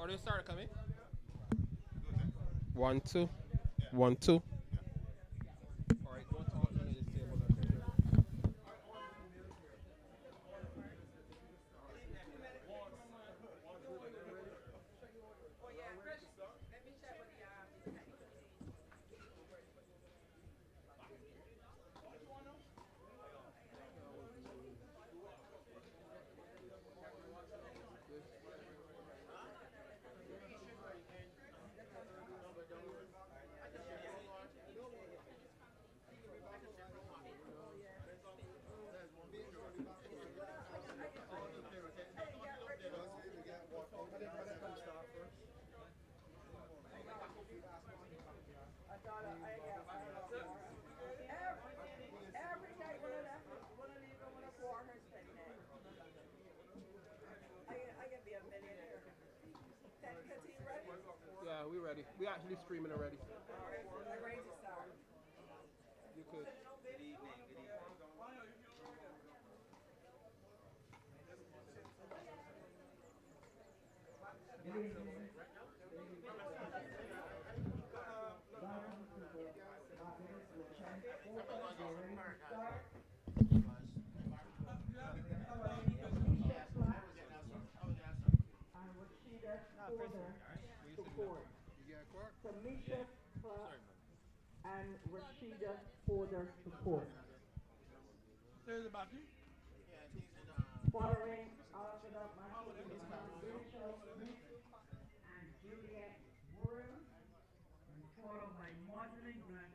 Or they started coming? 1, 2. 1, 2. Alright, go to one of this table. Yeah, we ready. We actually streaming already. You could. Tamisha, Clarke, and Rashida Porter support. There's a button. Following after that match is and Juliet Worrell, followed by Maudlyn and Cherene.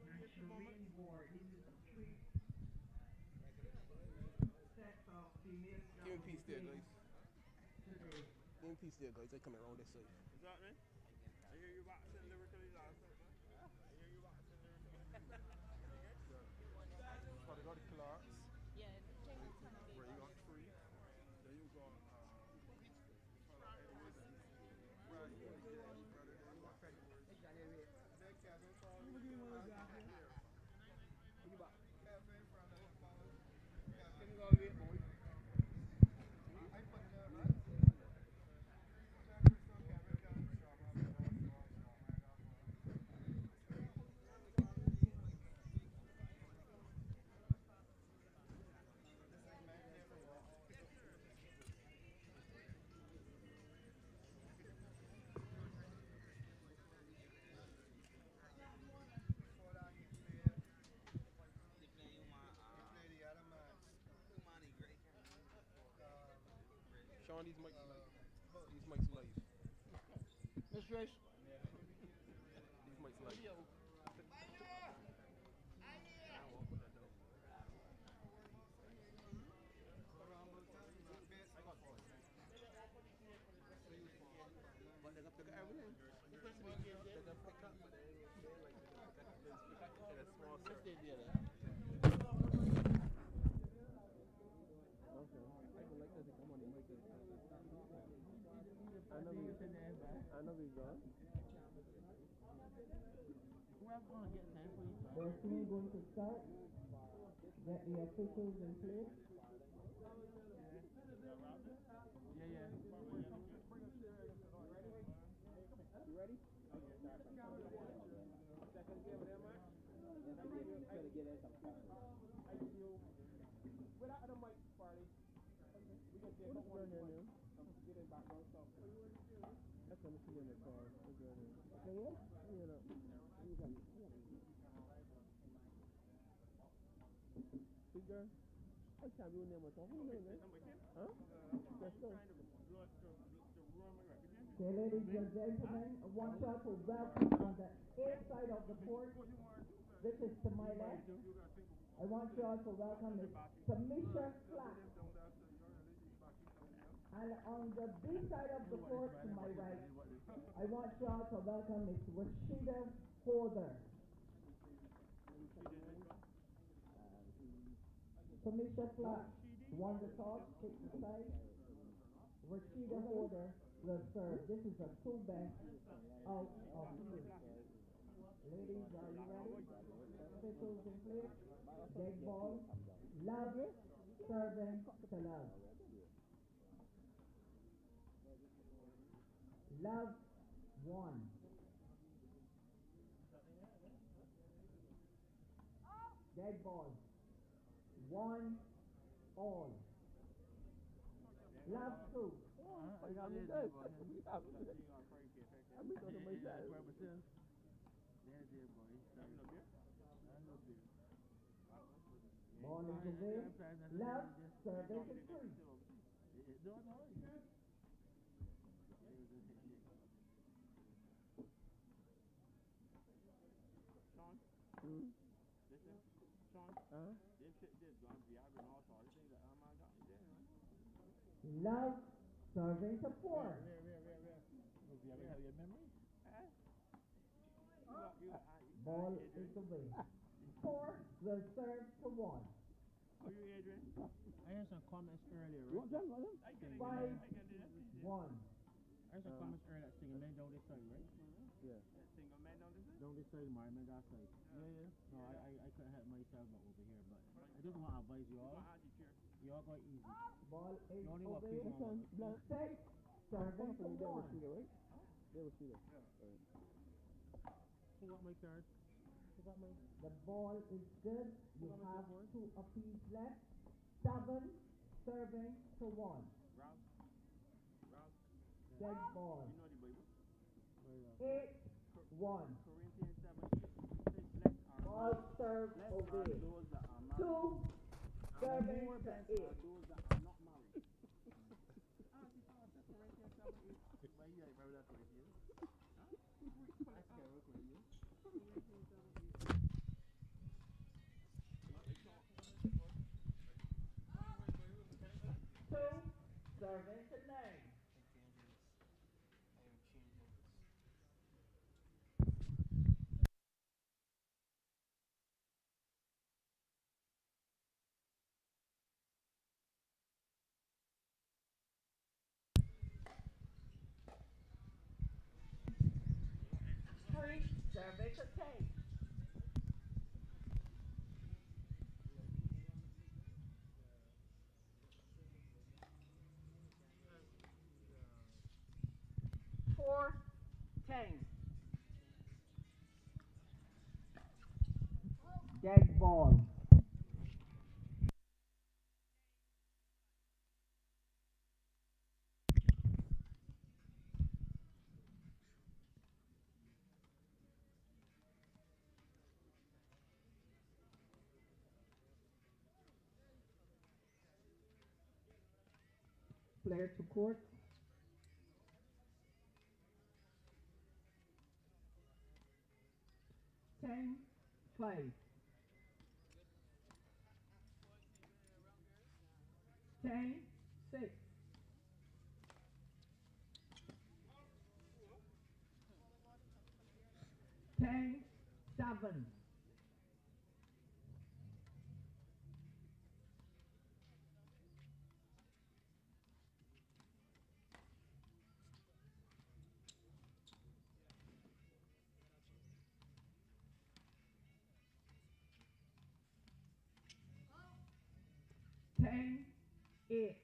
These are the three sets of females. Give me peace there, guys. Today. Give me peace there, guys. They're coming around this way. Is that me? I hear you boxing lyrically last night, man. I hear you boxing lyrically. Probably got the Clarks. Yeah, James Where you got 3. Then you go, Sean, these mics live. These mics live. Miss Grace. These mics live. But they're gonna pick up everything. They're gonna pick up, but they're like in a small system. Okay. I don't like that they come on the mic. I know we've gone. They're soon going to start. Get the officials in place. Yeah. You ready? Second game there, man. Without the mic party, we can take up one here now. Get in background stuff. That's what I'm seeing in the car. Okay, yeah? Yeah, no. Big girl? I can't do name myself. Who name it? Huh? Let's go. Okay, ladies and gentlemen, I want you to welcome on the A side of the port. This is to my left. I want you all to welcome Miss Tamisha Clarke. And on the B side of the port to my right, I want you all to welcome Miss Rashida Porter. Tamisha Clarke won the toss, take the side. Rashida Porter will serve. This is a 2-bet out of 2. Ladies, are you ready? Officials in place. Dead ball. Love, serving to love. Love, 1. Dead ball, 1 all. Love, 2. I got me good. I mean, those are my guys. Ball is away. Love, service is 3. Sean, listen, Sean, this shit did going to be having all sorts of things that I got me there. Love, serving to 4. Do you have your memory? Ball is away. 4 will serve to 1. Are you Adrian? I heard some comments earlier, right? I can 5, do that. 1. I heard some comments earlier that singing men don't decide, right? Yeah. Single man on this? Don't decide, my man got side. Yeah. No, I couldn't help myself but over here, but I just want to advise you all. You all go easy. Ball is You only want away. people on. 6, serving to 1. They were shooter. Who got my card? Who got my? The ball is good. You have 2 apiece left. 7, serving to 1. Rouse. Dead ball. You know the Bible? 8, 1. Corinthians 7:6. Ball served away. 2, serving to 8. Those that are not married. Corinthians 7:8. Why you like Bible Corinthians? Let's go with you. Serving to 9. Serving to 10. Four, 10. Dead ball. Player to court. Ten, 5. 10, 6. 10, 7. 10, 8.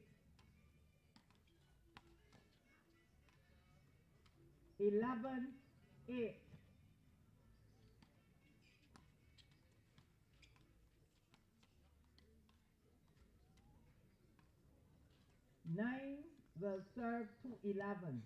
11, 8. 9 will serve to 11.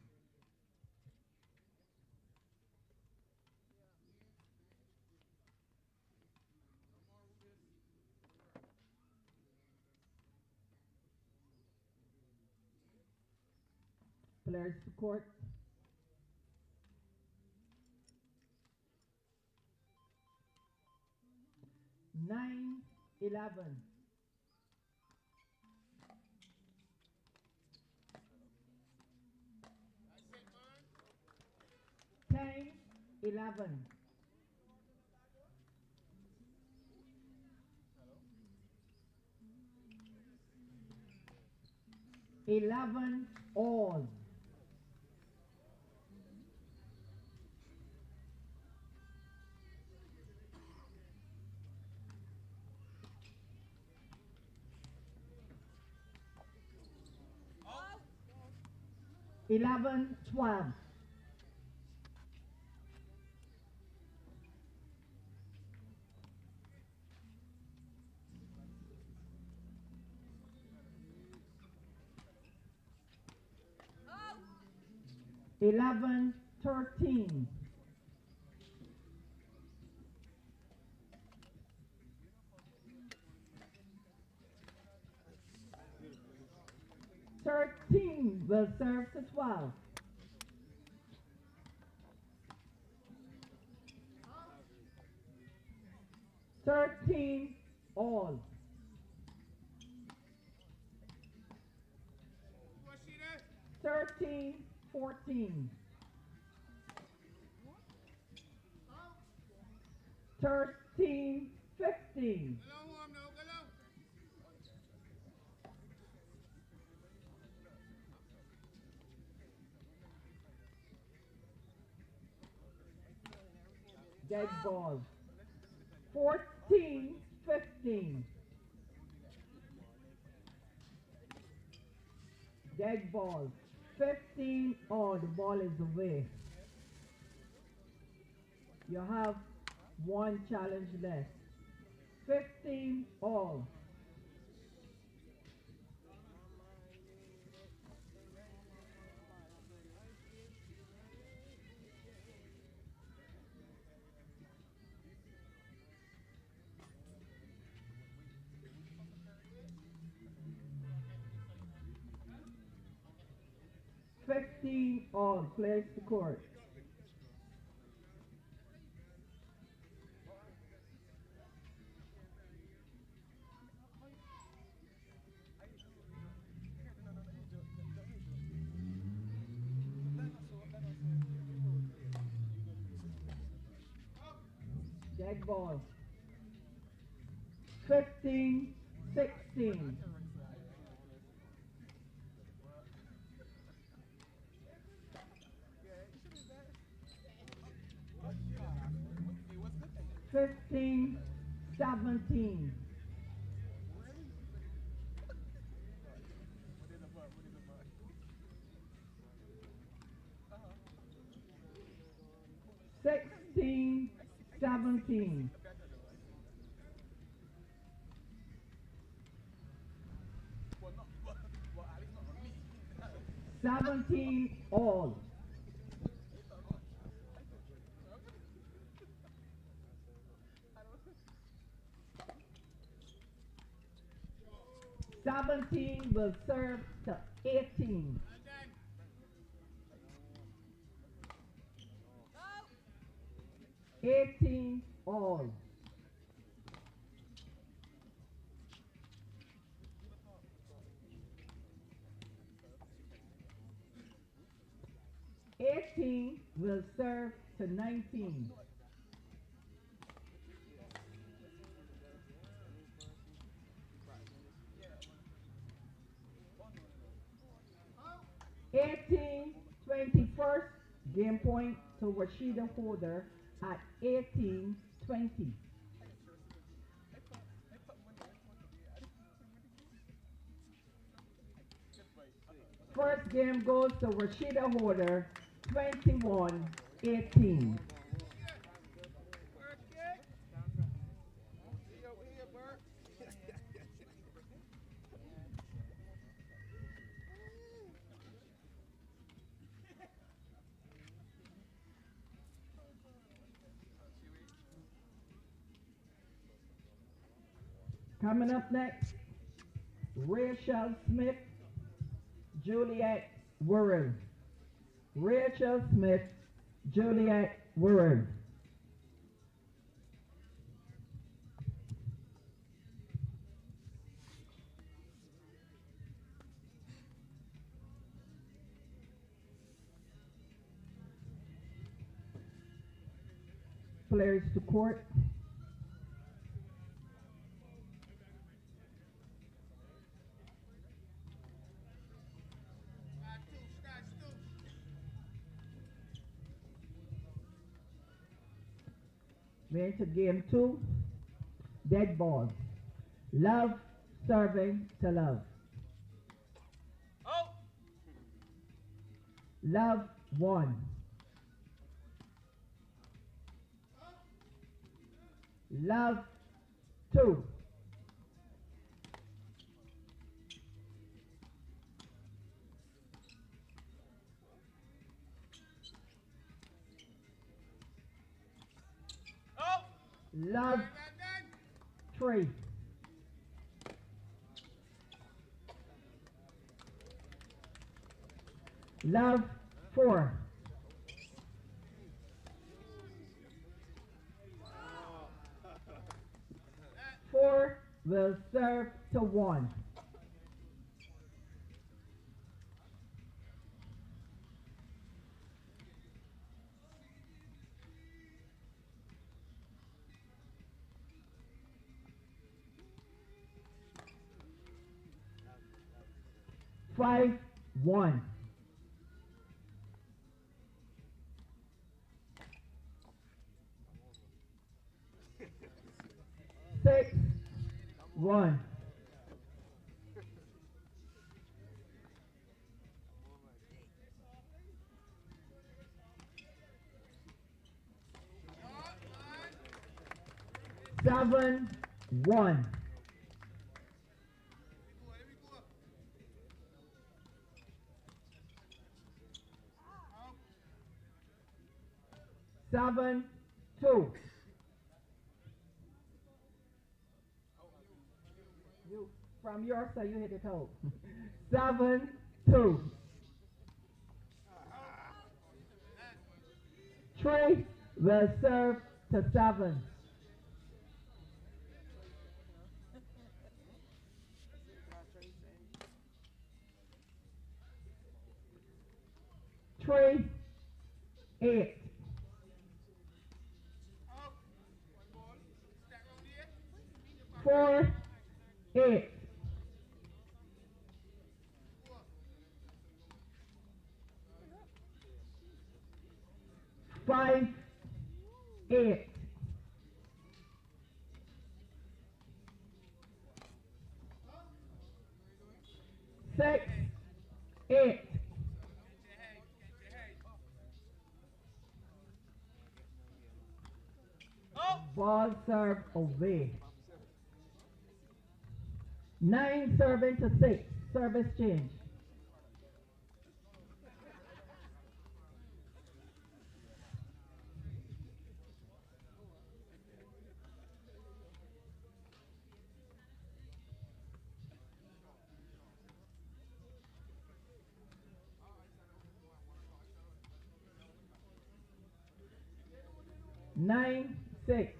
Players to court. Nine, 11. 10, 11. 11 all. Oh. 11, 12. 11-13. 13 will serve to 12. 13 all. 13-14. 13-15. Dead ball. 14-15. Dead ball. 15 all. The ball is away. You have one challenge left. 15 all. Clears the court. Dead ball. 15-16. 15-17. 16-17. 17 all. 17 will serve to 18. 18 all. 18 will serve to 19. 18, 21st game point to Rashida Holder at 18-20. First game goes to Rashida Holder, 21-18. Coming up next, Rachel Smith, Juliet, Worrell. Rachel Smith, Juliet, Worrell. Players to court. We're into game 2, dead ball. Love serving to love. Oh. Love 1. Love 2. Love 3. Love 4. 4 will serve to 1. Five, 1. 6, 1. 7, 1. 7, 2. You, from your side, you hit it home. 7, 2. 3 will serve to 7. 3, 8. 4, 8. 5, 8. 6, 8. Ball serve away. 9 serving to 6. Service change. Nine, 6.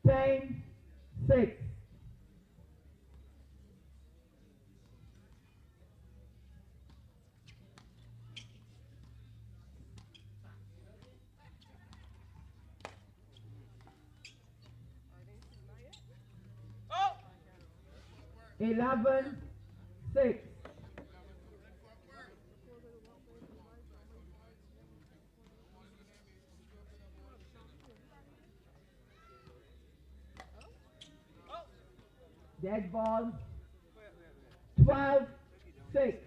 10, 6. 11, 6. 'Dead ball. 12, 6.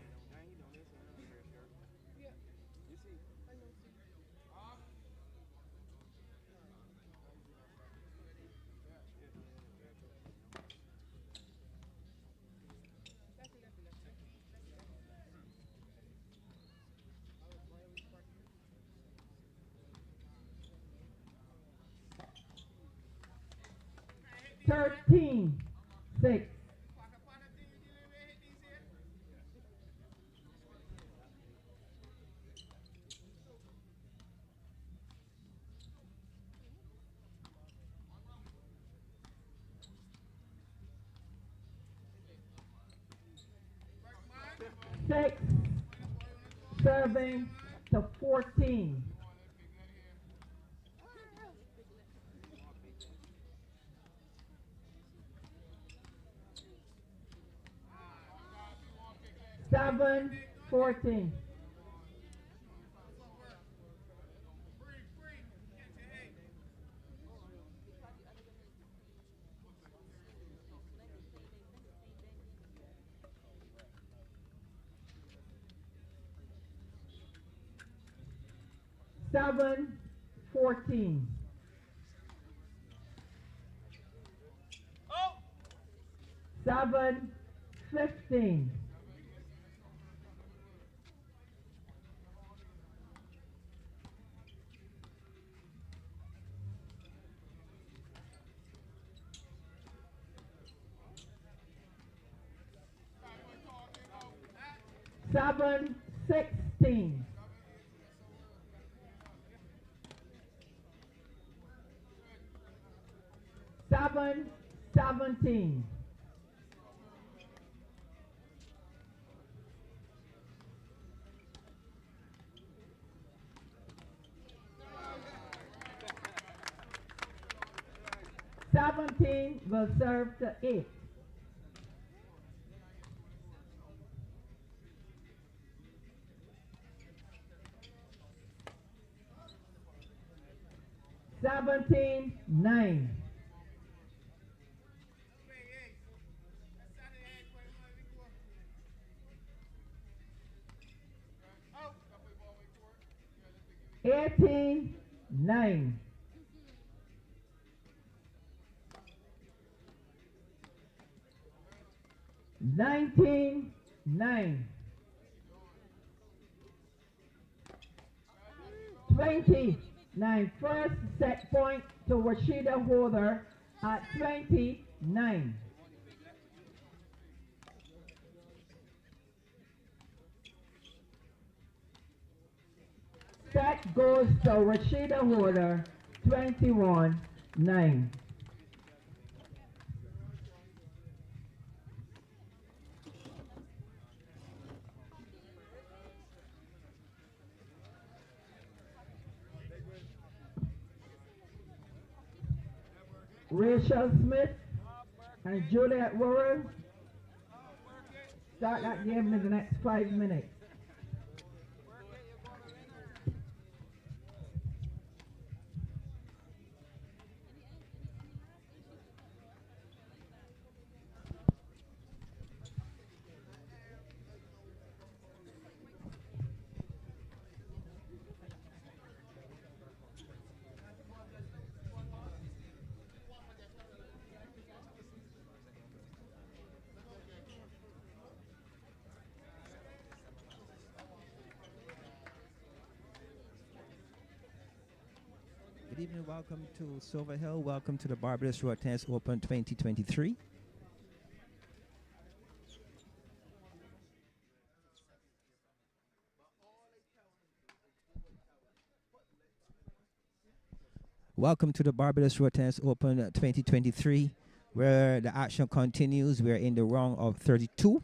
13, 6. 6, serving to 14. 7, 14. 7, 14. 7, 15. 7-16. 7-17. 17 will serve to 8. Seventeen, 9. Eighteen, 9. 19, 9. 20, 9. First set point to Rashida Holder at 29. Set goes to Rashida Holder, 21, 9. Rachel Smith and Juliet Worrell start that game in the next 5 minutes. Good evening, welcome to Silver Hill. Welcome to the Barbados Road Tennis Open 2023. Welcome to the Barbados Road Tennis Open 2023, where the action continues. We're in the round of 32.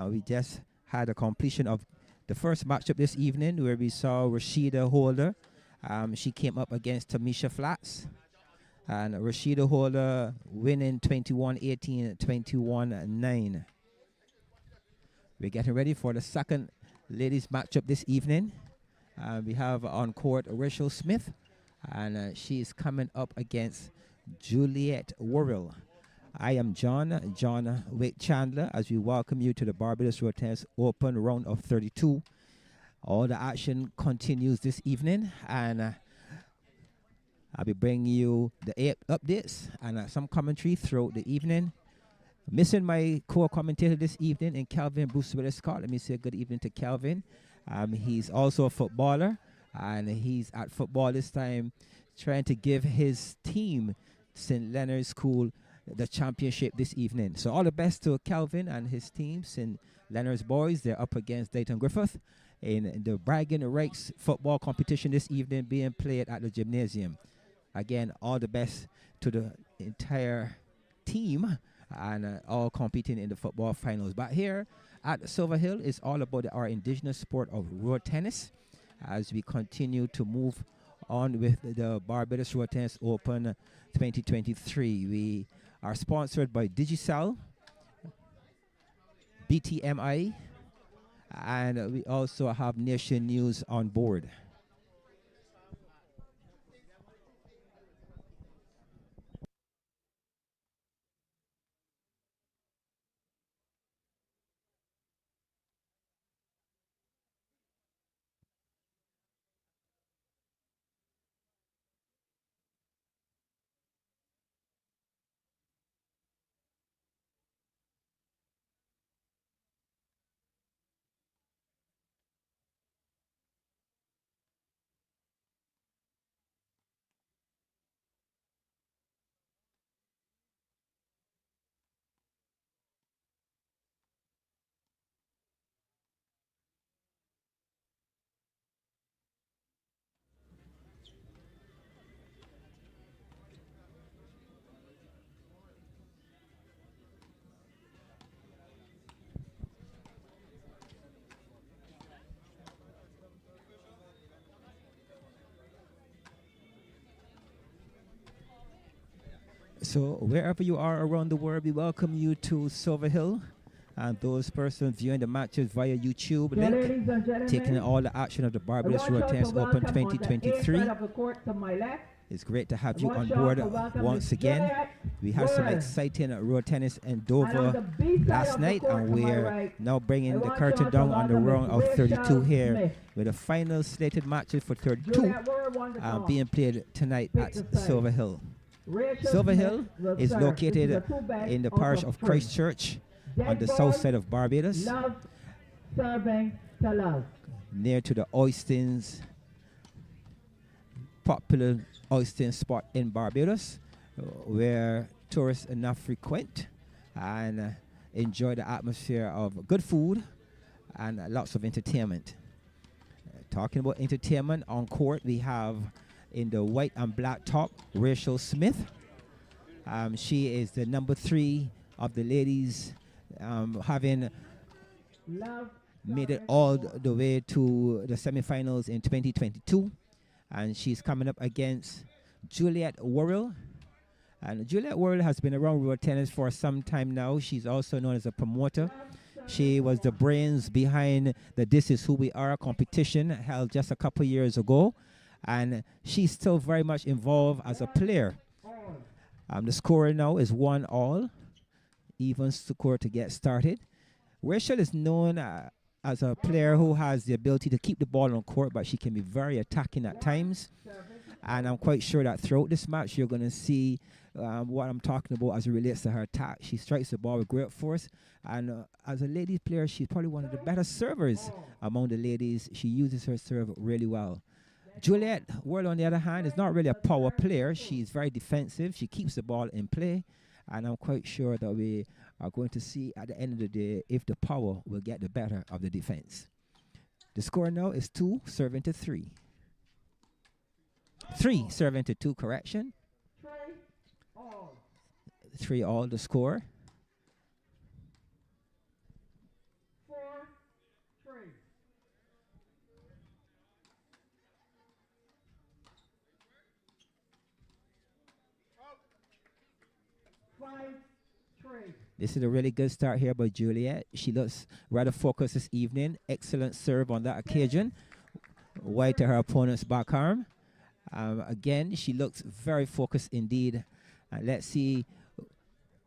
We just had a completion of the first matchup this evening, where we saw Rashida Holder. She came up against Tamisha Flats, and Rashida Holder winning 21-18, 21-9. We're getting ready for the second ladies matchup this evening. We have on court Rachel Smith, and she is coming up against Juliet Worrell. I am John Wake Chandler, as we welcome you to the Barbados Road Tennis Open round of 32. All the action continues this evening, and I'll be bringing you the updates and some commentary throughout the evening. Missing my co-commentator this evening in Calvin Bruce Willis Scott. Let me say good evening to Calvin. He's also a footballer, and he's at football this time, trying to give his team, St. Leonard's School, the championship this evening. So all the best to Calvin and his team, St. Leonard's boys. They're up against Dayton Griffith in the bragging rights football competition this evening, being played at the gymnasium. Again, all the best to the entire team, and all competing in the football finals. But here at Silver Hill, it's all about our indigenous sport of road tennis, as we continue to move on with the Barbados Road Tennis Open 2023. We are sponsored by Digicel, BTMI, and we also have Nation News on board. So wherever you are around the world, we welcome you to Sauve Hill. And those persons viewing the matches via YouTube link, taking all the action of the Barbados Road Tennis Open 2023. It's great to have you on board once again. We had some exciting road tennis in Dover last night, and we're now bringing the curtain down on the round of 32 here, with the final slated matches for 32 being played tonight at Sauve Hill. Sauve Hill is located in the parish of Christchurch on the south side of Barbados, near to the Oystins, popular oyster spot in Barbados, where tourists enough frequent and enjoy the atmosphere of good food and lots of entertainment. Talking about entertainment, on court we have in the white and black top Rachel Smith. She is the number 3 of the ladies, having made it all the way to the semifinals in 2022. And she's coming up against Juliet Worrell. And Juliet Worrell has been around road tennis for some time now. She's also known as a promoter. She was the brains behind the This Is Who We Are competition held just a couple years ago. And she's still very much involved as a player. The score now is 1-all. Even score to get started. Rachel is known as a player who has the ability to keep the ball on court, but she can be very attacking at times. And I'm quite sure that throughout this match, you're going to see what I'm talking about as it relates to her attack. She strikes the ball with great force. And as a ladies player, she's probably one of the better servers among the ladies. She uses her serve really well. Juliet Worrell, on the other hand, is not really a power player. She's very defensive. She keeps the ball in play. And I'm quite sure that we are going to see at the end of the day if the power will get the better of the defense. The score now is 2 serving to 3. 3 serving to 2, correction. 3-all the score. 4-3. 5-3. This is a really good start here by Juliet. She looks rather focused this evening. Excellent serve on that occasion. Wide to her opponent's back arm. Again, she looks very focused indeed. Let's see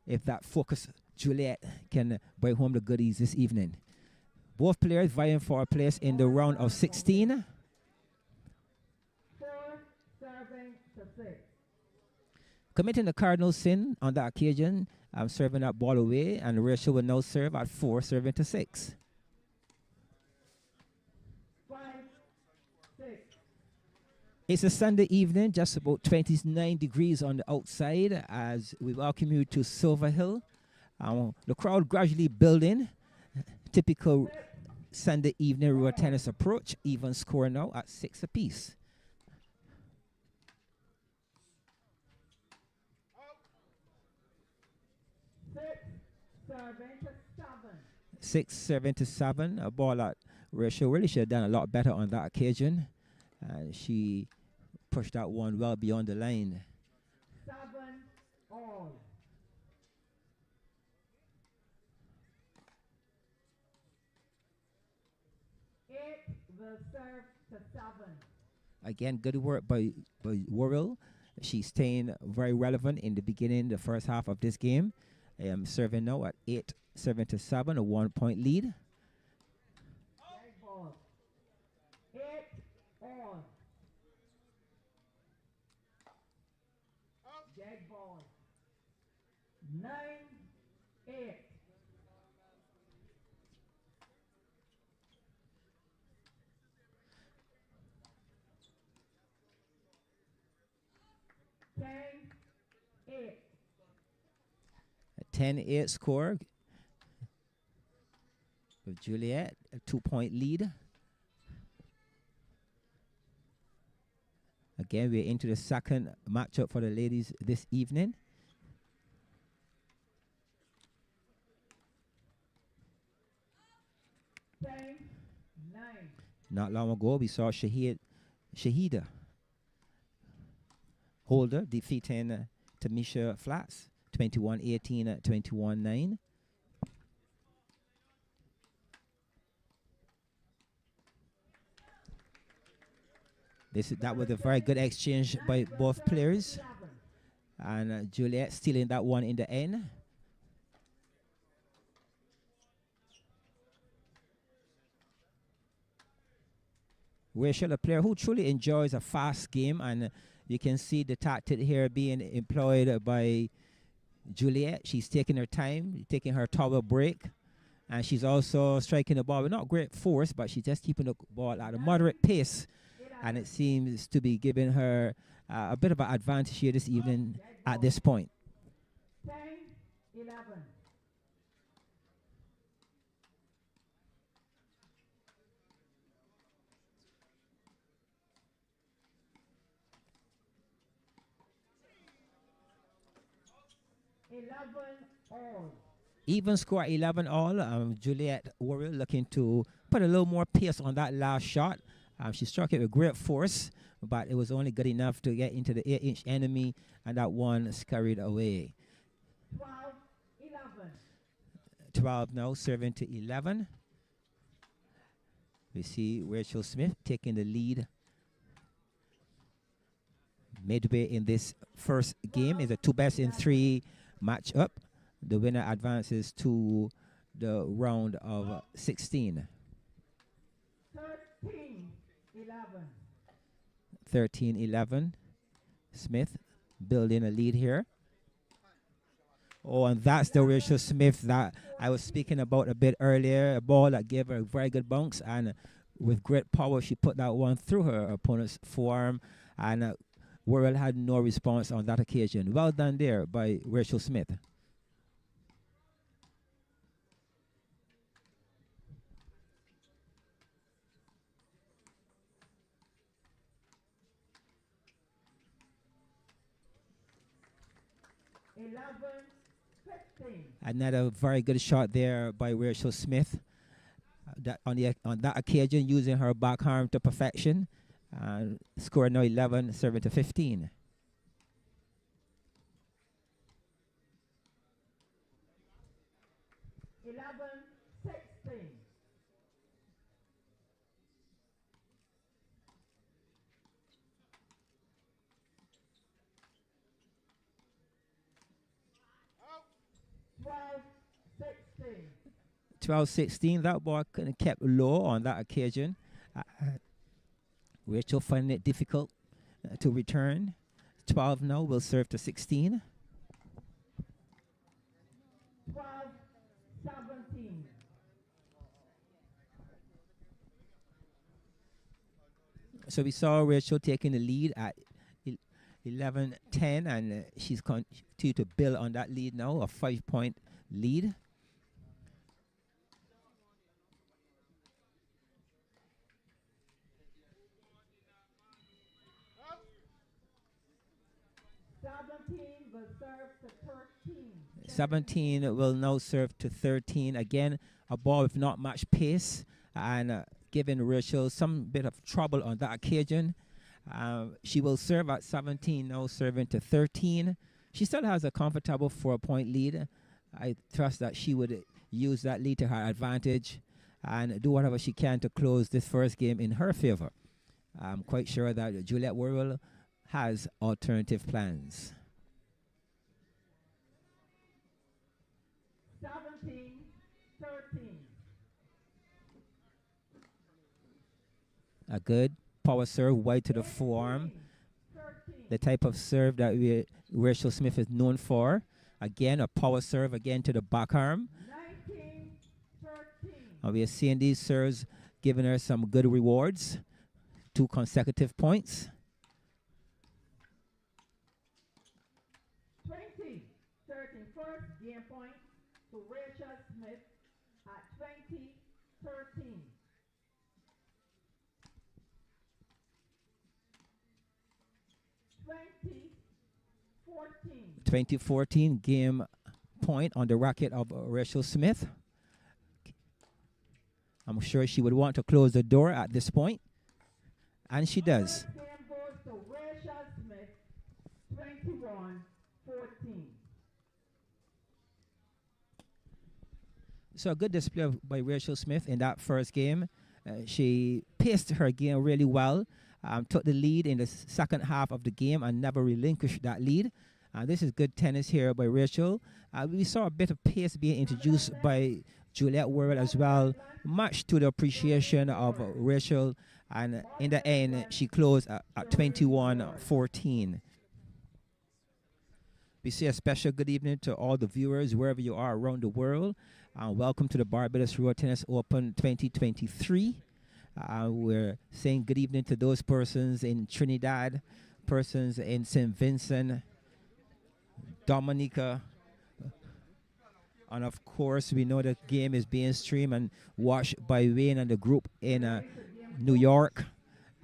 if that focus Juliet can bring home the goodies this evening. Both players vying for a place in the round of 16. 4-6. Committing the cardinal sin on that occasion, serving that ball away, and Rachel will now serve at 4 serving to 6. 5-6. It's a Sunday evening, just about 29 degrees on the outside, as we welcome you to Sauve Hill. The crowd gradually building. Typical Sunday evening road tennis approach. Even score now at 6 apiece. Six serving to 7. A ball that Rachel really should have done a lot better on that occasion. And she pushed that one well beyond the line. 7-all. 8 will serve to 7. Again, good work by Worrell. She's staying very relevant in the beginning, the first half of this game. Serving now at 8 serving to 7, a 1-point lead. 8-all. Dead ball. 9-8. 10-8. A 10-8 score with Juliet, a 2-point lead. Again, we're into the second matchup for the ladies this evening. Not long ago, we saw Shahida Holder defeating Tamisha flats, 21-18 at 21-9. That was a very good exchange by both players. And Juliet stealing that one in the end. Rachel, a player who truly enjoys a fast game, and you can see the tactic here being employed by Juliet. She's taking her time, taking her tower break, and she's also striking the ball with not great force, but she's just keeping the ball at a moderate pace, and it seems to be giving her a bit of an advantage here this evening at this point. 10-11. Even score 11 all. Juliet Worrell looking to put a little more pace on that last shot. She struck it with great force, but it was only good enough to get into the 8-inch enemy, and that one scurried away. 12-11. 12 now, serving to 11. We see Rachel Smith taking the lead midway in this first game. Is a 2-best-in-3 matchup. The winner advances to the round of 16. 13-11. Smith building a lead here. Oh, and that's the Rachel Smith that I was speaking about a bit earlier. A ball that gave her a very good bounce, and with great power, she put that one through her opponent's forearm, and Worrell had no response on that occasion. Well done there by Rachel Smith. Another very good shot there by Rachel Smith. On that occasion, using her back arm to perfection. Score now 11, serving to 15. Sixteen. 12-16. That ball kind of kept low on that occasion. Rachel finding it difficult to return. 12 now will serve to 16. 12-17. So we saw Rachel taking the lead at 11-10, and she's continued to build on that lead now, a 5-point lead. Will serve to 13. 17 will now serve to 13. Again, a ball with not much pace, and giving Rachel some bit of trouble on that occasion. She will serve at 17, now serving to 13. She still has a comfortable 4-point lead. I trust that she would use that lead to her advantage and do whatever she can to close this first game in her favor. I'm quite sure that Juliet Worrell has alternative plans. 17-13. A good power serve wide to the forearm. The type of serve that Rachel Smith is known for. Again, a power serve again to the back arm. 19-13. And we are seeing these serves giving her some good rewards. 2 consecutive points. 20-13. First game point to Rachel Smith at 20-13. 2014 game point on the racket of Rachel Smith. I'm sure she would want to close the door at this point, and she does. First game goes to Rachel Smith, 21-14. So a good display by Rachel Smith in that first game. She paced her game really well, took the lead in the second half of the game and never relinquished that lead. This is good tennis here by Rachel. We saw a bit of pace being introduced by Juliet Worrell as well, much to the appreciation of Rachel. And in the end, she closed at 21-14. We say a special good evening to all the viewers wherever you are around the world. Welcome to the Barbados Road Tennis Open 2023. We're saying good evening to those persons in Trinidad, persons in St. Vincent, Dominica. And of course, we know the game is being streamed and watched by Wayne and the group in New York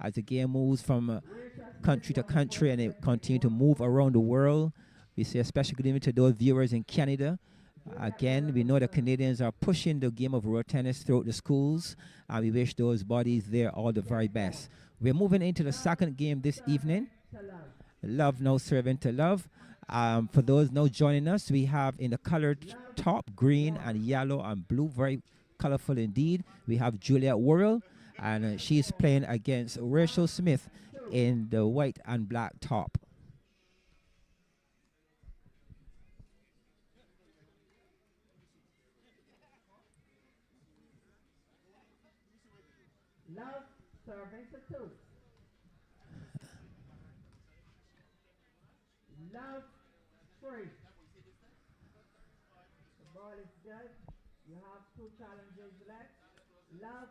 as the game moves from country to country and it continues to move around the world. We say a special good evening to those viewers in Canada. Again, we know the Canadians are pushing the game of road tennis throughout the schools, and we wish those bodies there all the very best. We're moving into the second game this evening. Love now serving to love. For those now joining us, we have in the colored top, green and yellow and blue, very colorful indeed. We have Juliet Worrell, and she's playing against Rachel Smith in the white and black top. Love serving to 2. Love 3. The ball is good. You have 2 challenges left. Love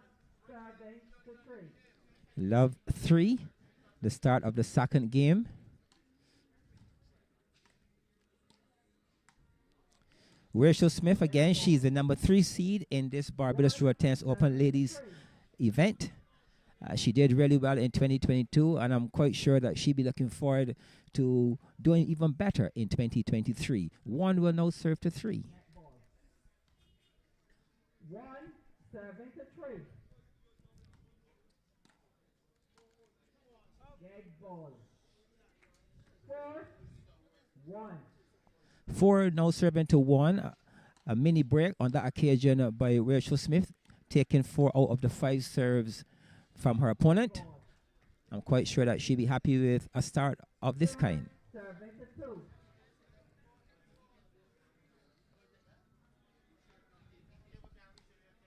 serving to 3. Love 3, the start of the second game. Rachel Smith again, she's the number 3 seed in this Barbados Road Tennis Open Ladies event. She did really well in 2022, and I'm quite sure that she'll be looking forward to doing even better in 2023. 1 will now serve to 3. 1 serving to 3. Get ball. 4 1. 4 now serving to 1. A mini break on that occasion by Rachel Smith, taking 4 out of the 5 serves from her opponent. I'm quite sure that she'll be happy with a start of this kind. Serving to 2.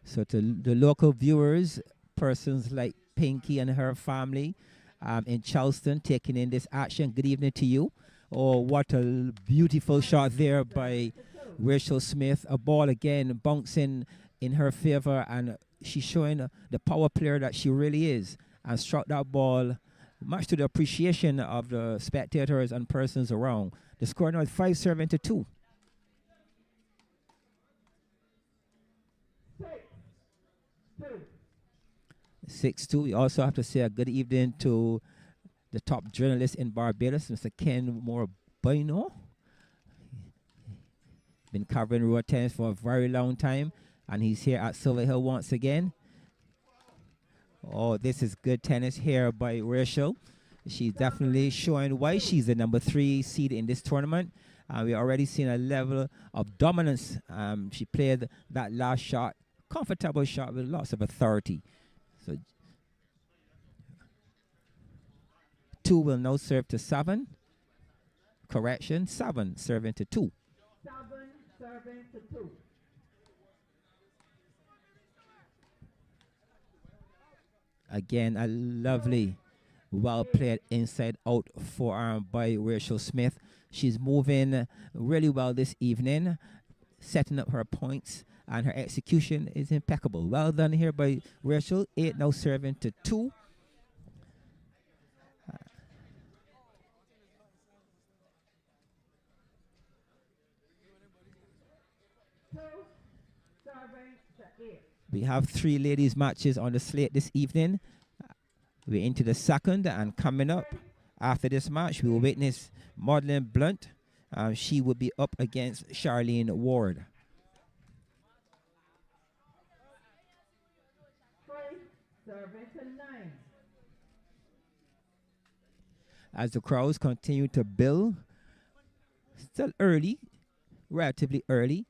So to the local viewers, persons like Pinky and her family in Charleston taking in this action, good evening to you. Oh, what a beautiful shot there by Rachel Smith. A ball again bouncing in her favor, and she's showing the power player that she really is, and struck that ball much to the appreciation of the spectators and persons around. The score now is 5 serving to 2. 6-2. We also have to say a good evening to the top journalist in Barbados, Mr. Ken Morabino. Been covering road tennis for a very long time, and he's here at Silver Hill once again. Oh, this is good tennis here by Rachel. She's definitely showing why she's the number 3 seed in this tournament. We already seen a level of dominance. She played that last shot, comfortable shot with lots of authority. So 2 will now serve to 7. Correction, 7 serving to 2. 7 serving to 2. Again, a lovely, well-played inside-out forearm by Rachel Smith. She's moving really well this evening, setting up her points, and her execution is impeccable. Well done here by Rachel. 8 now serving to 2. We have 3 ladies matches on the slate this evening. We're into the second, and coming up after this match, we will witness Maudlyn Blunt. She will be up against Charlene Ward. 3 serving to 9. As the crowds continue to build, still early, relatively early.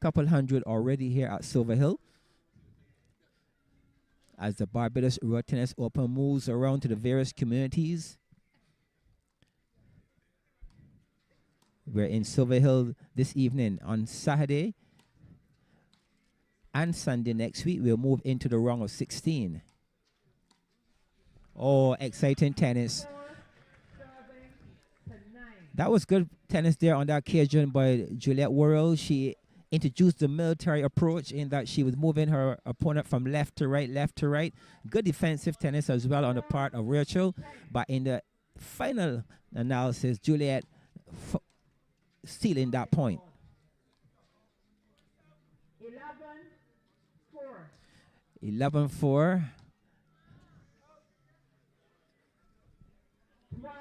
couple hundred already here at Silver Hill. As the Barbados Road Tennis Open moves around to the various communities. We're in Silver Hill this evening. On Saturday and Sunday next week, we'll move into the round of 16. Oh, exciting tennis. That was good tennis there on that occasion by Juliet Worrell. She introduced the military approach in that she was moving her opponent from left to right, left to right. Good defensive tennis as well on the part of Rachel. But in the final analysis, Juliet stealing that point. 11-4. 11-4. 12-4.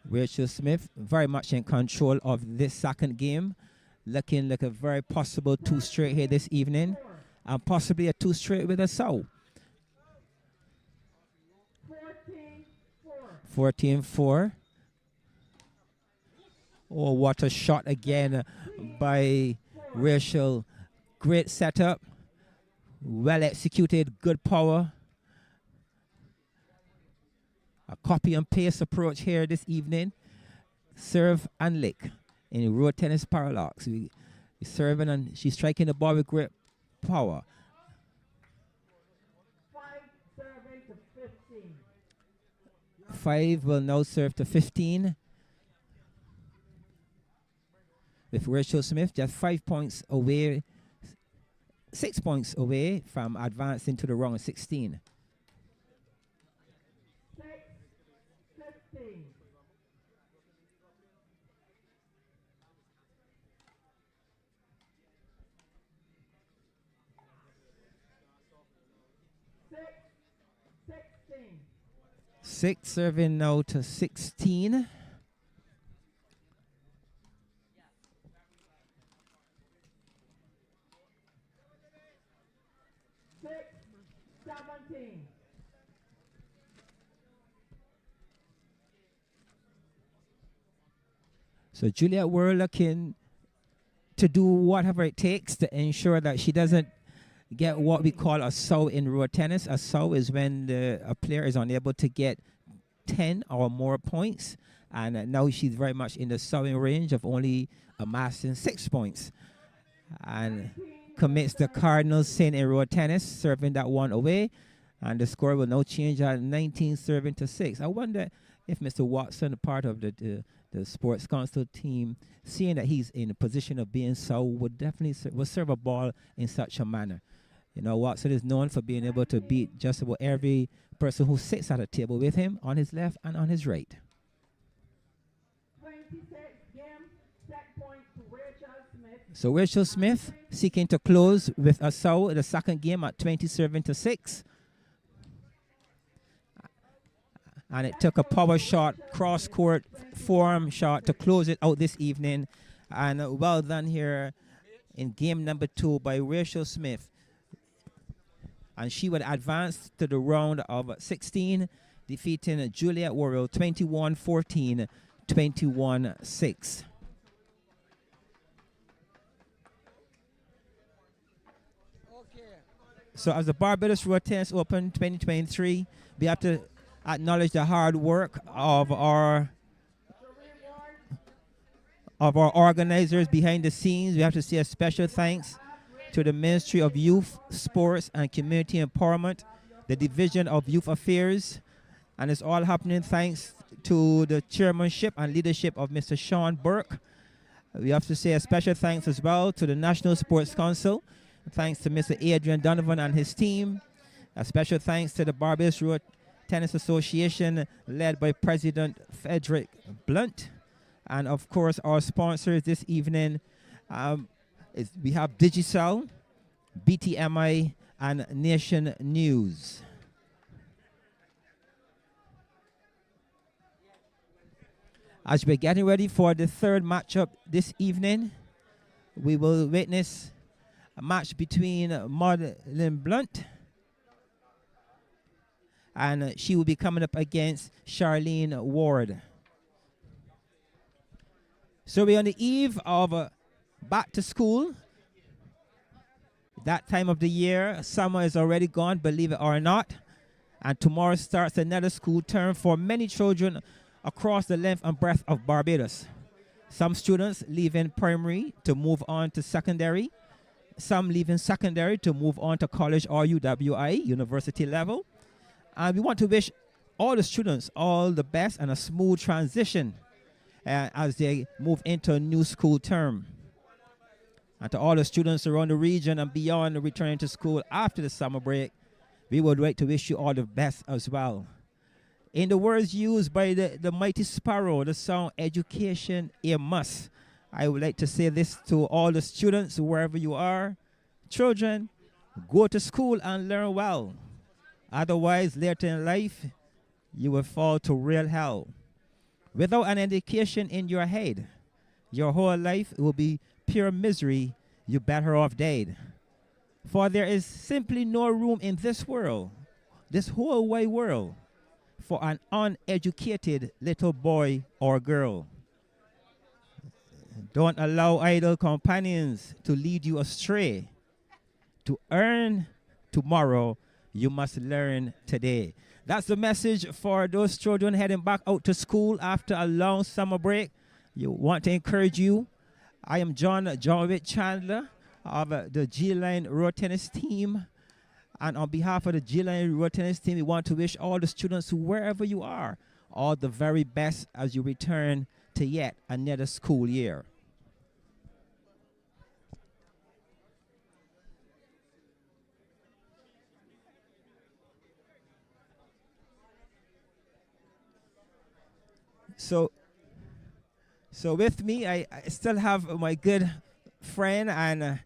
Rachel Smith very much in control of this second game. Looking like a very possible 2 straight here this evening. And possibly a 2 straight with a Sauve. 14-4. Oh, what a shot again by Rachel. Great setup. Well executed. Good power. A copy and paste approach here this evening. Serve and lick in road tennis parallax. We serving and she's striking the ball with great power. 5 serving to 15. 5 will now serve to 15. With Rachel Smith just 5 points away, 6 points away from advancing to the round of 16. 6-15. 6 serving now to 16. 17. So Juliet, we're looking to do whatever it takes to ensure that she doesn't get what we call a Sauve in road tennis. A Sauve is when a player is unable to get 10 or more points. And now she's very much in the Sauve range of only amassing 6 points. And commits the cardinal sin in road tennis, serving that one away. And the score will now change at 19 serving to 6. I wonder if Mr. Watson, part of the sports council team, seeing that he's in a position of being Sauve, would definitely will serve a ball in such a manner. You know, Watson is known for being able to beat just about every person who sits at a table with him on his left and on his right. 26 game, set point to Rachel Smith. So Rachel Smith seeking to close with a Sauve in the second game at 20 serving to 6. And it took a power shot, cross-court form shot to close it out this evening. And well done here in game number 2 by Rachel Smith. And she would advance to the round of 16, defeating Juliet Worrell 21-14, 21-6. So as the Barbados Road Tennis Open 2023, we have to acknowledge the hard work of our organizers behind the scenes. We have to say a special thanks to the Ministry of Youth, Sports and Community Empowerment, the Division of Youth Affairs, and it's all happening thanks to the chairmanship and leadership of Mr. Sean Burke. We have to say a special thanks as well to the National Sports Council. Thanks to Mr. Adrian Donovan and his team. A special thanks to the Barbados Road Tennis Association led by President Frederick Blunt. And of course, our sponsors this evening, we have Digicel, BTMI, and Nation News. As we're getting ready for the third matchup this evening, we will witness a match between Maudlyn Blunt, and she will be coming up against Charlene Ward. So we're on the eve of back to school. That time of the year, summer is already gone, believe it or not. And tomorrow starts another school term for many children across the length and breadth of Barbados. Some students leaving primary to move on to secondary. Some leaving secondary to move on to college or UWI, university level. And we want to wish all the students all the best and a smooth transition as they move into a new school term. And to all the students around the region and beyond returning to school after the summer break, we would like to wish you all the best as well. In the words used by the mighty Sparrow, the song "Education a Must," I would like to say this to all the students, wherever you are. Children, go to school and learn well. Otherwise, later in life, you will fall to real hell. Without an education in your head, your whole life will be pure misery. You better off dead. For there is simply no room in this world, this whole wide world, for an uneducated little boy or girl. Don't allow idle companions to lead you astray. To earn tomorrow, you must learn today. That's the message for those children heading back out to school after a long summer break. You want to encourage you. I am John Witt Chandler of the G-Line Road Tennis team. And on behalf of the G-Line Road Tennis team, we want to wish all the students, wherever you are, all the very best as you return to yet another school year. So with me, I still have my good friend and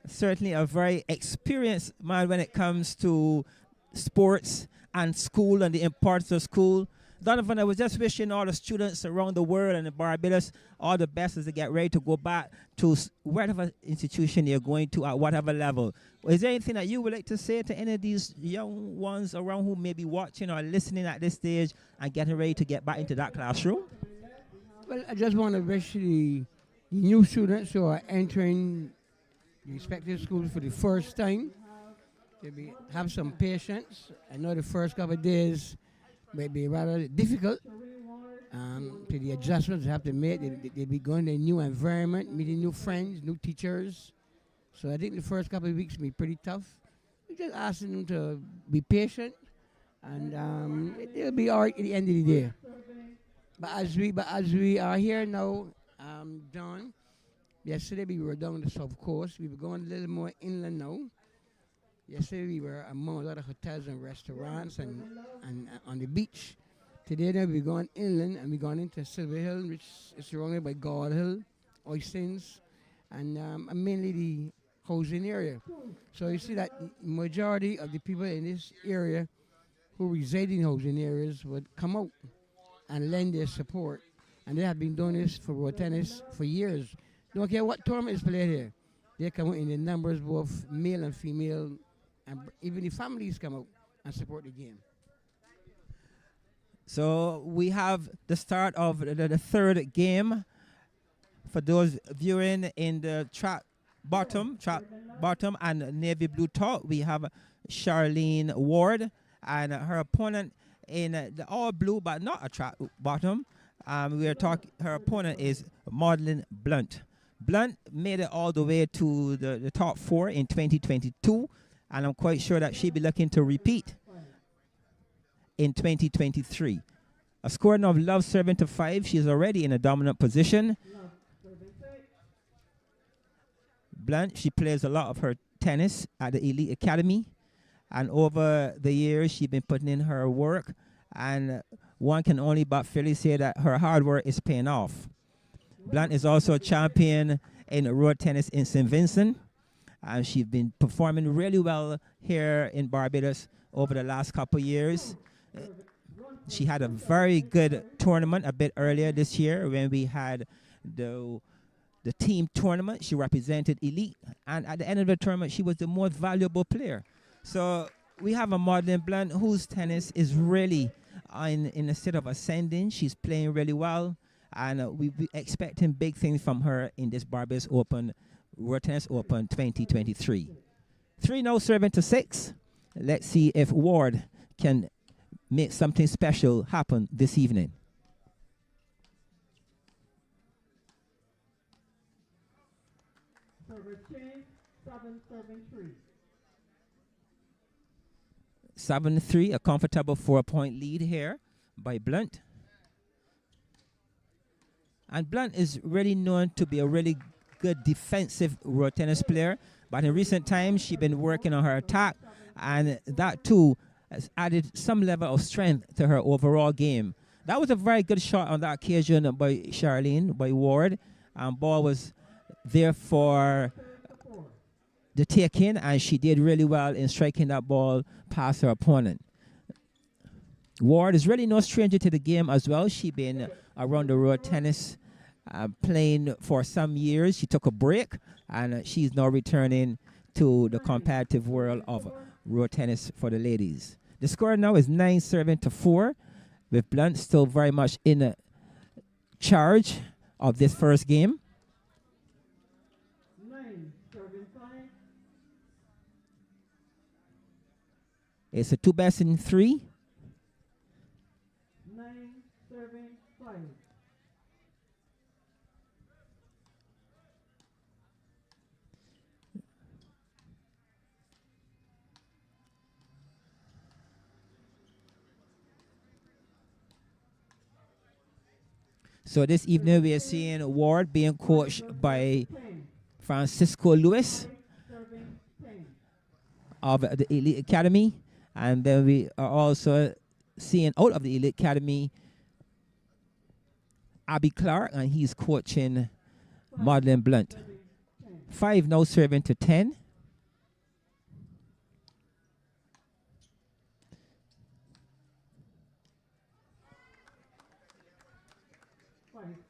certainly a very experienced man when it comes to sports and school and the importance of school. Donovan, I was just wishing all the students around the world and in Barbados all the best as they get ready to go back to whatever institution you're going to at whatever level. Is there anything that you would like to say to any of these young ones around who may be watching or listening at this stage and getting ready to get back into that classroom? Well, I just want to wish the new students who are entering the respective schools for the first time to have some patience. I know the first couple of days may be rather difficult to the adjustments they have to make. They be going to a new environment, meeting new friends, new teachers. So I think the first couple of weeks will be pretty tough. We're just asking them to be patient, and it'll be all right at the end of the day. But as we are here now, John, yesterday we were down the south coast. We were going a little more inland now. Yesterday we were among a lot of hotels and restaurants and on the beach. Today now we're going inland and we're going into Silver Hill, which is surrounded by Gold Hill, Oystins, and mainly the housing area. So you see that majority of the people in this area who reside in housing areas would come out and lend their support. And they have been doing this for road tennis for years. Don't care what tournament is played here. They come out in the numbers, both male and female, and even the families come out and support the game. So we have the start of the third game. For those viewing in the track bottom and navy blue top, we have Charlene Ward and her opponent in the all blue but not a track bottom. Her opponent is Maudlyn Blunt. Blunt made it all the way to the top 4 in 2022, and I'm quite sure that she'll be looking to repeat in 2023. A score of love serving to 5. She's already in a dominant position. Blunt, she plays a lot of her tennis at the Elite Academy, and over the years she's been putting in her work, and one can only but fairly say that her hard work is paying off. Blunt is also a champion in road tennis in St. Vincent, and she's been performing really well here in Barbados over the last couple years. She had a very good tournament a bit earlier this year when we had the team tournament. She represented Elite, and at the end of the tournament, she was the most valuable player. So we have a Maudlyn Blunt whose tennis is really in a state of ascending. She's playing really well, And we'll be expecting big things from her in this Barbados Open, World Tennis Open 2023. 3 now serving to 6. Let's see if Ward can make something special happen this evening. Service change, 7-7-3. 7-3, a comfortable 4-point lead here by Blunt. And Blunt is really known to be a really good defensive road tennis player, but in recent times she's been working on her attack, and that too has added some level of strength to her overall game. That was a very good shot on that occasion by Cherene, by Ward, and ball was there for the take-in, and she did really well in striking that ball past her opponent. Ward is really no stranger to the game as well. She's been around the road tennis playing for some years. She took a break, and she's now returning to the competitive world of road tennis for the ladies. The score now is 9-4, with Blunt still very much in charge of this first game. 9-5. It's a 2-3. 9-5. So this evening we are seeing Ward being coached by Francisco Lewis of the Elite Academy. And then we are also seeing out of the Elite Academy Abby Clarke, and he's coaching Maudlyn Blunt. 5 now serving to 10.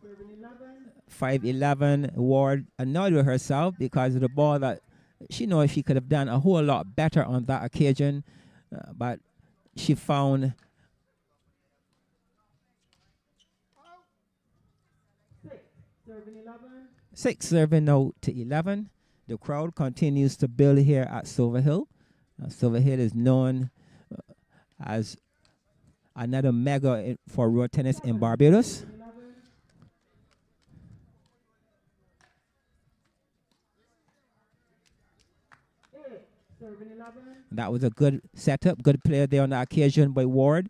Serving 5-11. Ward annoyed with herself because of the ball that she knows she could have done a whole lot better on that occasion, but she found 6 serving now to 11. The crowd continues to build here at Sauve Hill. Sauve Hill is known as another mega for road tennis in Barbados. That was a good setup, good player there on the occasion by Ward,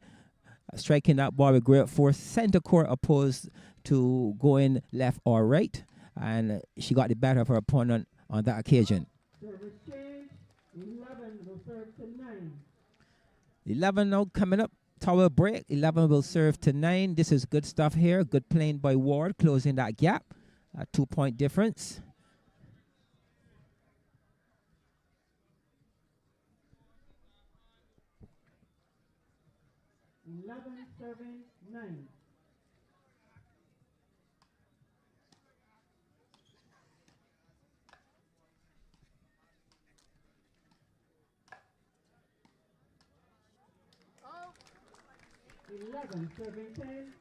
striking that ball with great force, center court opposed to going left or right, and she got the better of her opponent on that occasion. Service change, 11 will serve to 9. 11 now coming up, tower break. 11 will serve to 9. This is good stuff here, good playing by Ward, closing that gap, a 2-point difference. 11-7-9.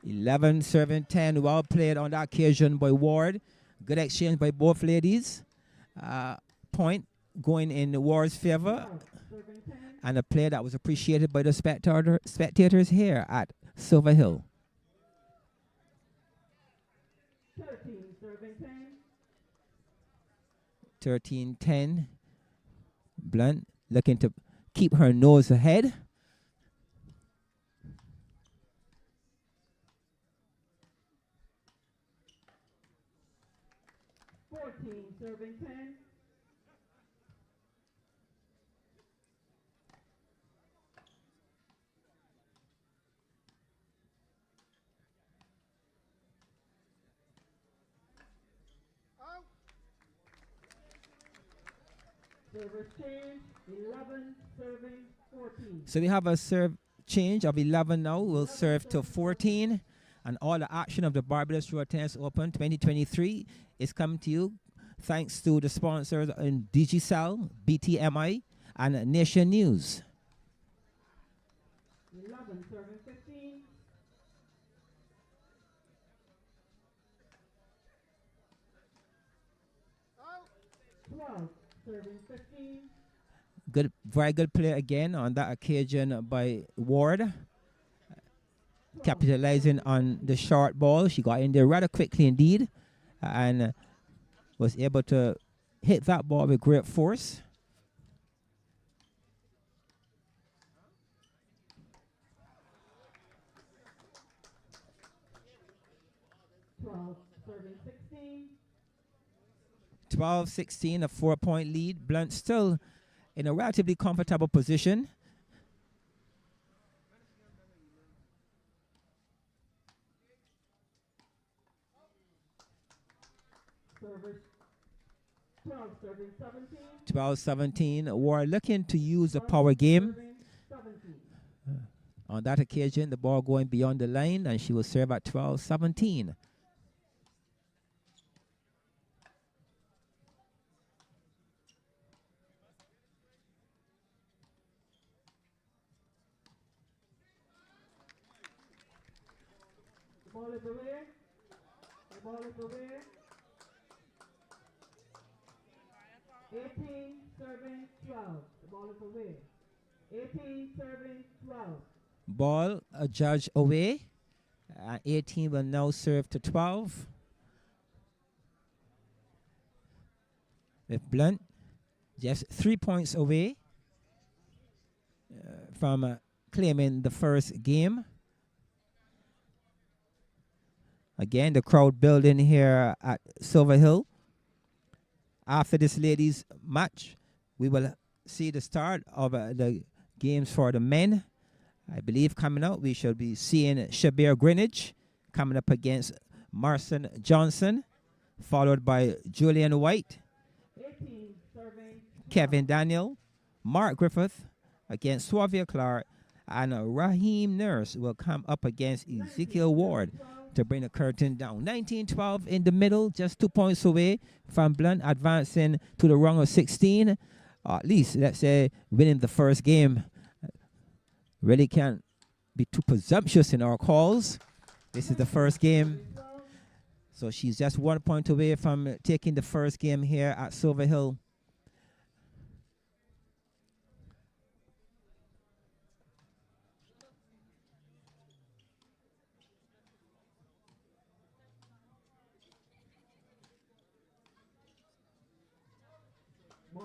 Eleven serving 10. Well played on that occasion by Ward. Good exchange by both ladies. Point going in Ward's favor. And a play that was appreciated by the spectators here at Sauve Hill. 13-10. Blunt looking to keep her nose ahead. 14-10. Service change, 11 serving 14. So we have a serve change of 11 now. We'll serve to 14. And all the action of the Barbados Road Tennis Open 2023 is coming to you thanks to the sponsors in Digicel, BTMI, and Nation News. 11 serving 15. 12, serving 15. Good, very good play again on that occasion by Ward, capitalizing on the short ball. She got in there rather quickly indeed, and was able to hit that ball with great force. Serving 16. 12-16, a 4-point lead. Blunt still in a relatively comfortable position. Service 12, serving 17. 12-17. War looking to use the power game. Serving 17. On that occasion, the ball going beyond the line, and she will serve at 12-17. The ball is away. The ball is away. 18, serving 12. The ball is away. 18, serving 12. Ball adjudged away. 18 will now serve to 12. With Blunt just 3 points away from claiming the first game. Again, the crowd building here at Silver Hill. After this ladies' match, we will see the start of the games for the men. I believe coming out, we shall be seeing Shibbir Greenidge coming up against Marson Johnson, followed by Julian White, 18, serving Kevin Daniel, Mark Griffith against Sauve Clarke, and Raheem Nurse will come up against Ezekiel Ward to bring the curtain down. 19-12 in the middle, just 2 points away from Blunt advancing to the round of 16. At least, let's say, winning the first game. Really can't be too presumptuous in our calls. This is the first game. So she's just 1 point away from taking the first game here at Silver Hill.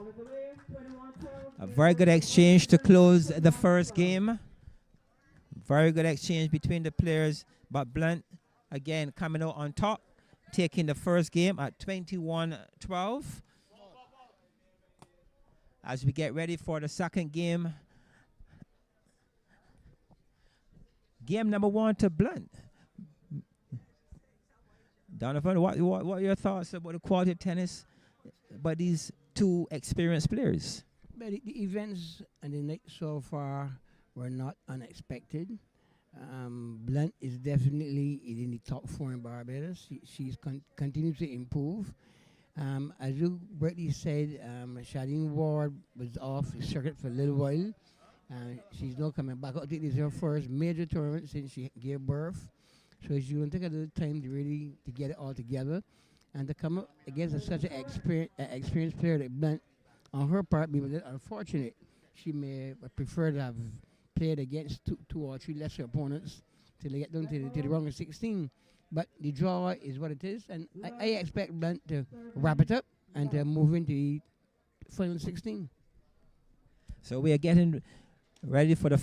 ball is away. 21-12. A very good exchange to close the first game. Very good exchange between the players, but Blunt again coming out on top, taking the first game at 21-12. As we get ready for the second game. Game number 1 to Blunt. Donovan, what are your thoughts about the quality of tennis by these two experienced players? But the events and the night so far were not unexpected. Blunt is definitely in the top 4 in Barbados. She's continued to improve. As you rightly said, Rashadi Ward was off the circuit for a little while. She's now coming back. I think this is her first major tournament since she gave birth. So she's going to take a little time to really to get it all together. And to come up against such an experienced player like Blunt, on her part, be a little unfortunate. She may prefer to have played against two or three lesser opponents till they get down to the round of 16. But the draw is what it is, and I expect Blunt to wrap it up and to move into the final 16. So we are getting ready for the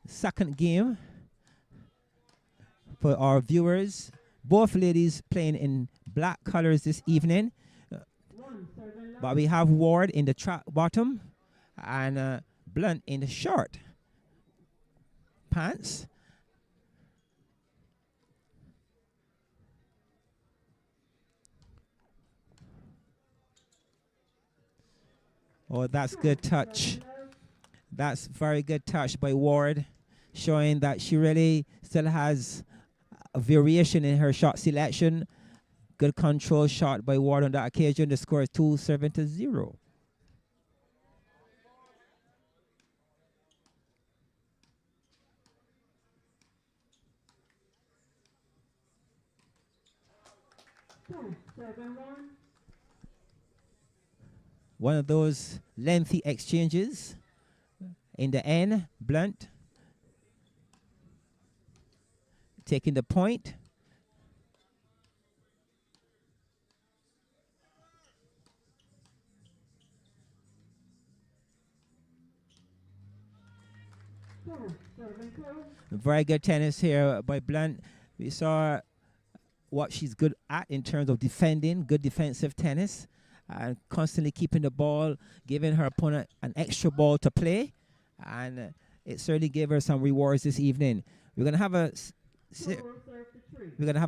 second game for our viewers. Both ladies playing in black colors this evening. But we have Ward in the track bottom and Blunt in the short pants. Oh, that's good touch. That's very good touch by Ward, showing that she really still has a variation in her shot selection. Good control shot by Ward on that occasion. The score is 2-7-0. One of those lengthy exchanges. In the end, Blunt taking the point. Very good tennis here by Blunt. We saw what she's good at in terms of defending, good defensive tennis, and constantly keeping the ball, giving her opponent an extra ball to play, and it certainly gave her some rewards this evening. We're gonna have a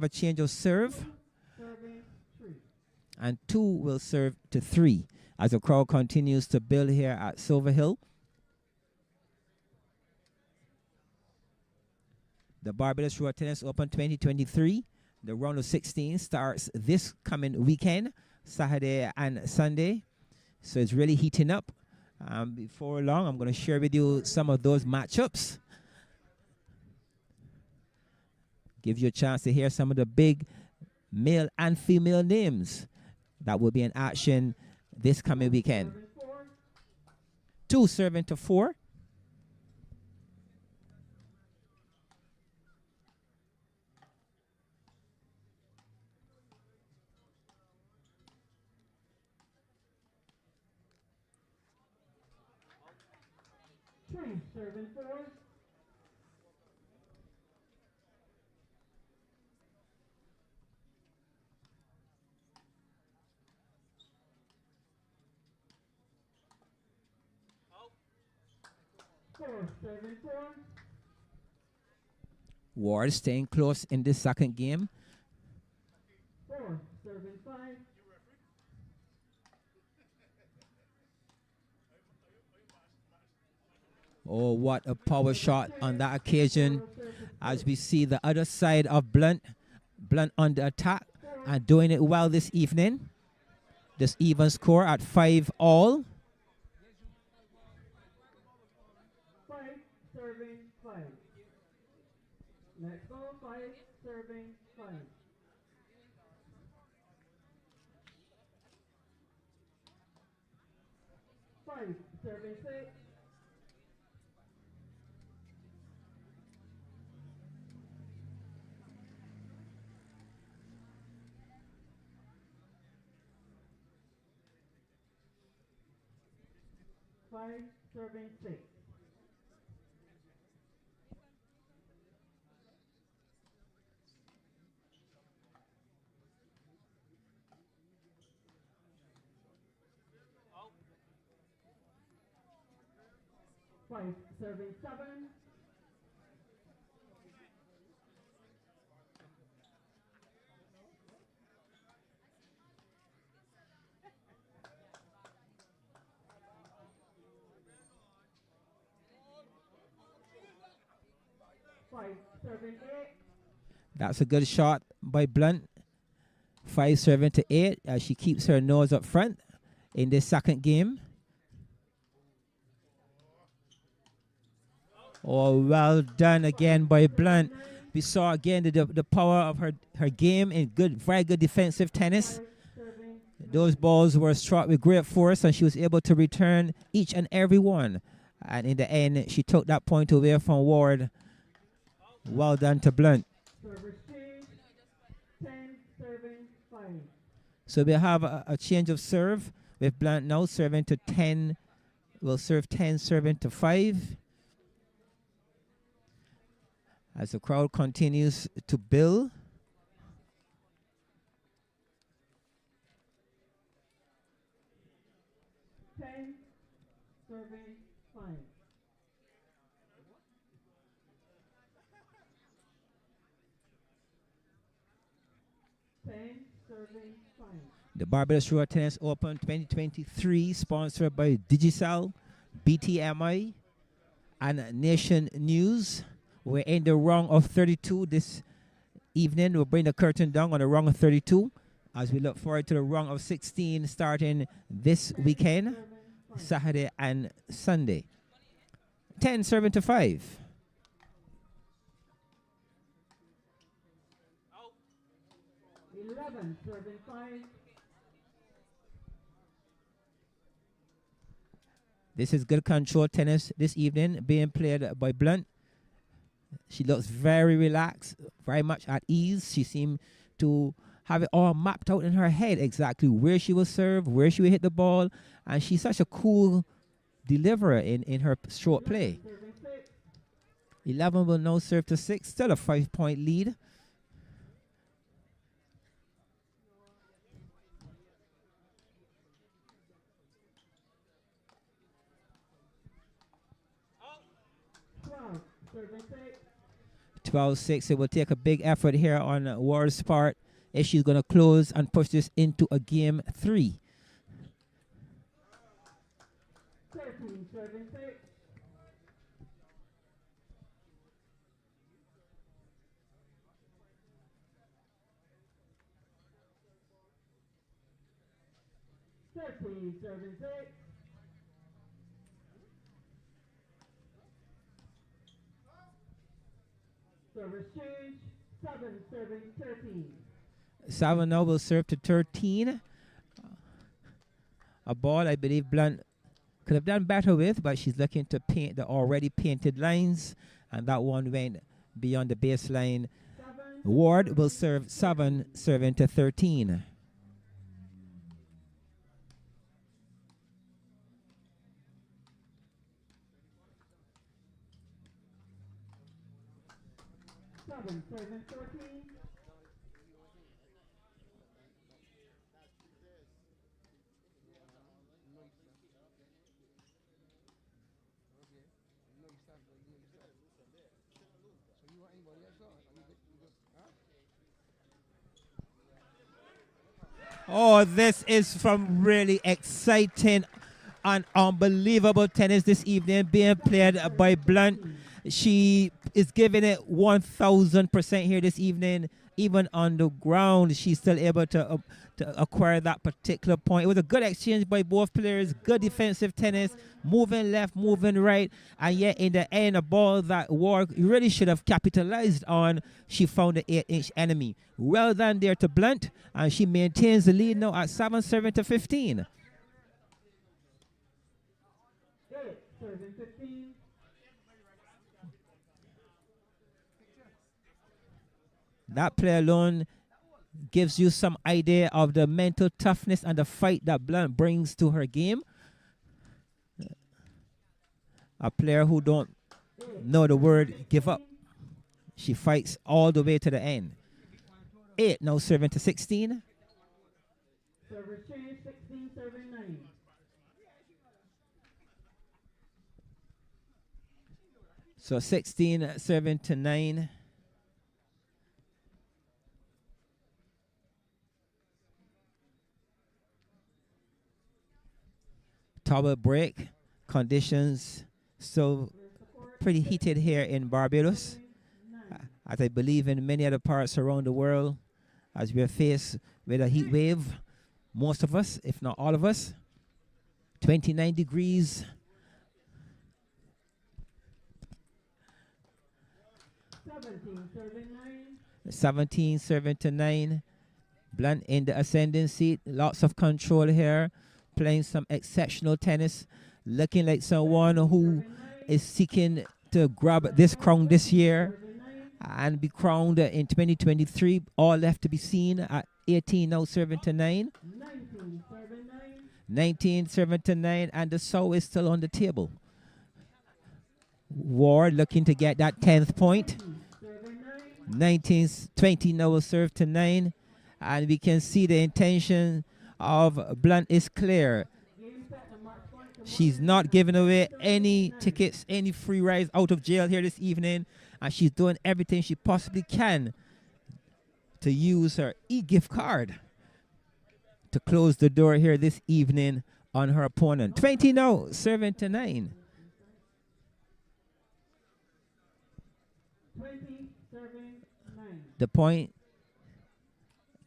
change of serve, and 2 will serve to 3 as the crowd continues to build here at Silver Hill. The Barbados Road Tennis Open 2023, the round of 16 starts this coming weekend, Saturday and Sunday. So it's really heating up. Before long, I'm going to share with you some of those matchups. Give you a chance to hear some of the big male and female names that will be in action this coming weekend. 2 serving to 4. Serving 4. 4 serving 4. Ward staying close in this second game. 4 serving 5. Oh, what a power shot on that occasion. As we see the other side of Blunt. Blunt on the attack and doing it well this evening. This even score at 5-all. 5 serving 5. Next ball, 5 serving 5. 5 serving 6. 5 serving 6. 5 serving 7. 5 serving 8. That's a good shot by Blunt. 5 serving to 8 as she keeps her nose up front in this second game. Oh, well done again by Blunt. We saw again the power of her game in very good defensive tennis. Those balls were struck with great force and she was able to return each and every one. And in the end, she took that point away from Ward. Well done to Blunt. So we have a change of serve with Blunt now serving to 10. Will serve 10, serving to 5. As the crowd continues to build. Serving 5. 10 serving 5. The Barbados Road Tennis Open 2023, sponsored by Digicel, BTMI, and Nation News. We're in the round of 32 this evening. We'll bring the curtain down on the round of 32 as we look forward to the round of 16 starting this weekend, Saturday and Sunday. 10 serving to 5. 11 serving 5. This is good control tennis this evening being played by Blunt. She looks very relaxed, very much at ease. She seemed to have it all mapped out in her head exactly where she will serve, where she will hit the ball. And she's such a cool deliverer in her short play. 11 will now serve to 6. Still a 5-point lead. Wow. 12-6. It will take a big effort here on Worrell's part if she's going to close and push this into a game 3. 13, 7, 6. Service change, 7, serving 13. 7 now will serve to 13. A ball I believe Blunt could have done better with, but she's looking to paint the already painted lines, and that one went beyond the baseline. Ward will serve 7, serving to 13. Serving 14. Oh, this is some really exciting and unbelievable tennis this evening being played by Blunt. She is giving it 1,000% here this evening. Even on the ground, she's still able to acquire that particular point. It was a good exchange by both players, good defensive tennis, moving left, moving right, and yet in the end, a ball that Ward really should have capitalized on, she found the 8-inch enemy. Well done there to Blunt, and she maintains the lead now at 7, serving to 15. 15. That play alone gives you some idea of the mental toughness and the fight that Blunt brings to her game. A player who don't know the word give up. She fights all the way to the end. 8 now serving to 16. Service change, 16, serving 9. So 16 serving to 9. Tower break. Conditions so pretty heated here in Barbados, as I believe in many other parts around the world, as we are faced with a heat wave. Most of us, if not all of us, 29 degrees. 17 serving to 9. Blunt in the ascending seat. Lots of control here. Playing some exceptional tennis. Looking like someone who is seeking to grab this crown this year and be crowned in 2023. All left to be seen at 18 now serving to 9. 19 serving to 9, and the Sauve is still on the table. Ward looking to get that 10th point. 20 now will serve to 9, and we can see the intention of Blunt is clear. She's not giving away any tickets, any free rides out of jail here this evening, and she's doing everything she possibly can to use her e-gift card to close the door here this evening on her opponent. 20 now, serving to 9. 20, serving 9. The point.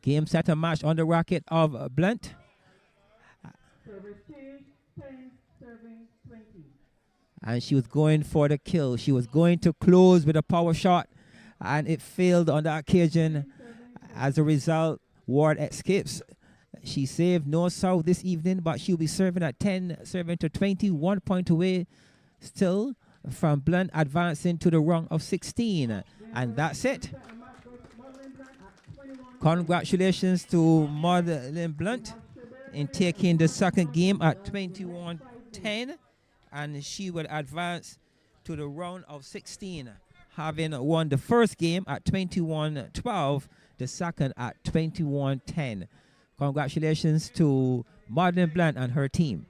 Game set a match on the racket of Blunt. Service change, 10, serving 20. And she was going for the kill. She was going to close with a power shot, and it failed on the occasion. As a result, Ward escapes She saved no Sauve this evening, but she'll be serving at 10, serving to 20, 1 point away still from Blunt advancing to the round of 16. And that's it. Congratulations to Maudlyn Blunt in taking the second game at 21-10. And she will advance to the round of 16, having won the first game at 21-12, the second at 21-10. Congratulations to Maudlyn Blunt and her team.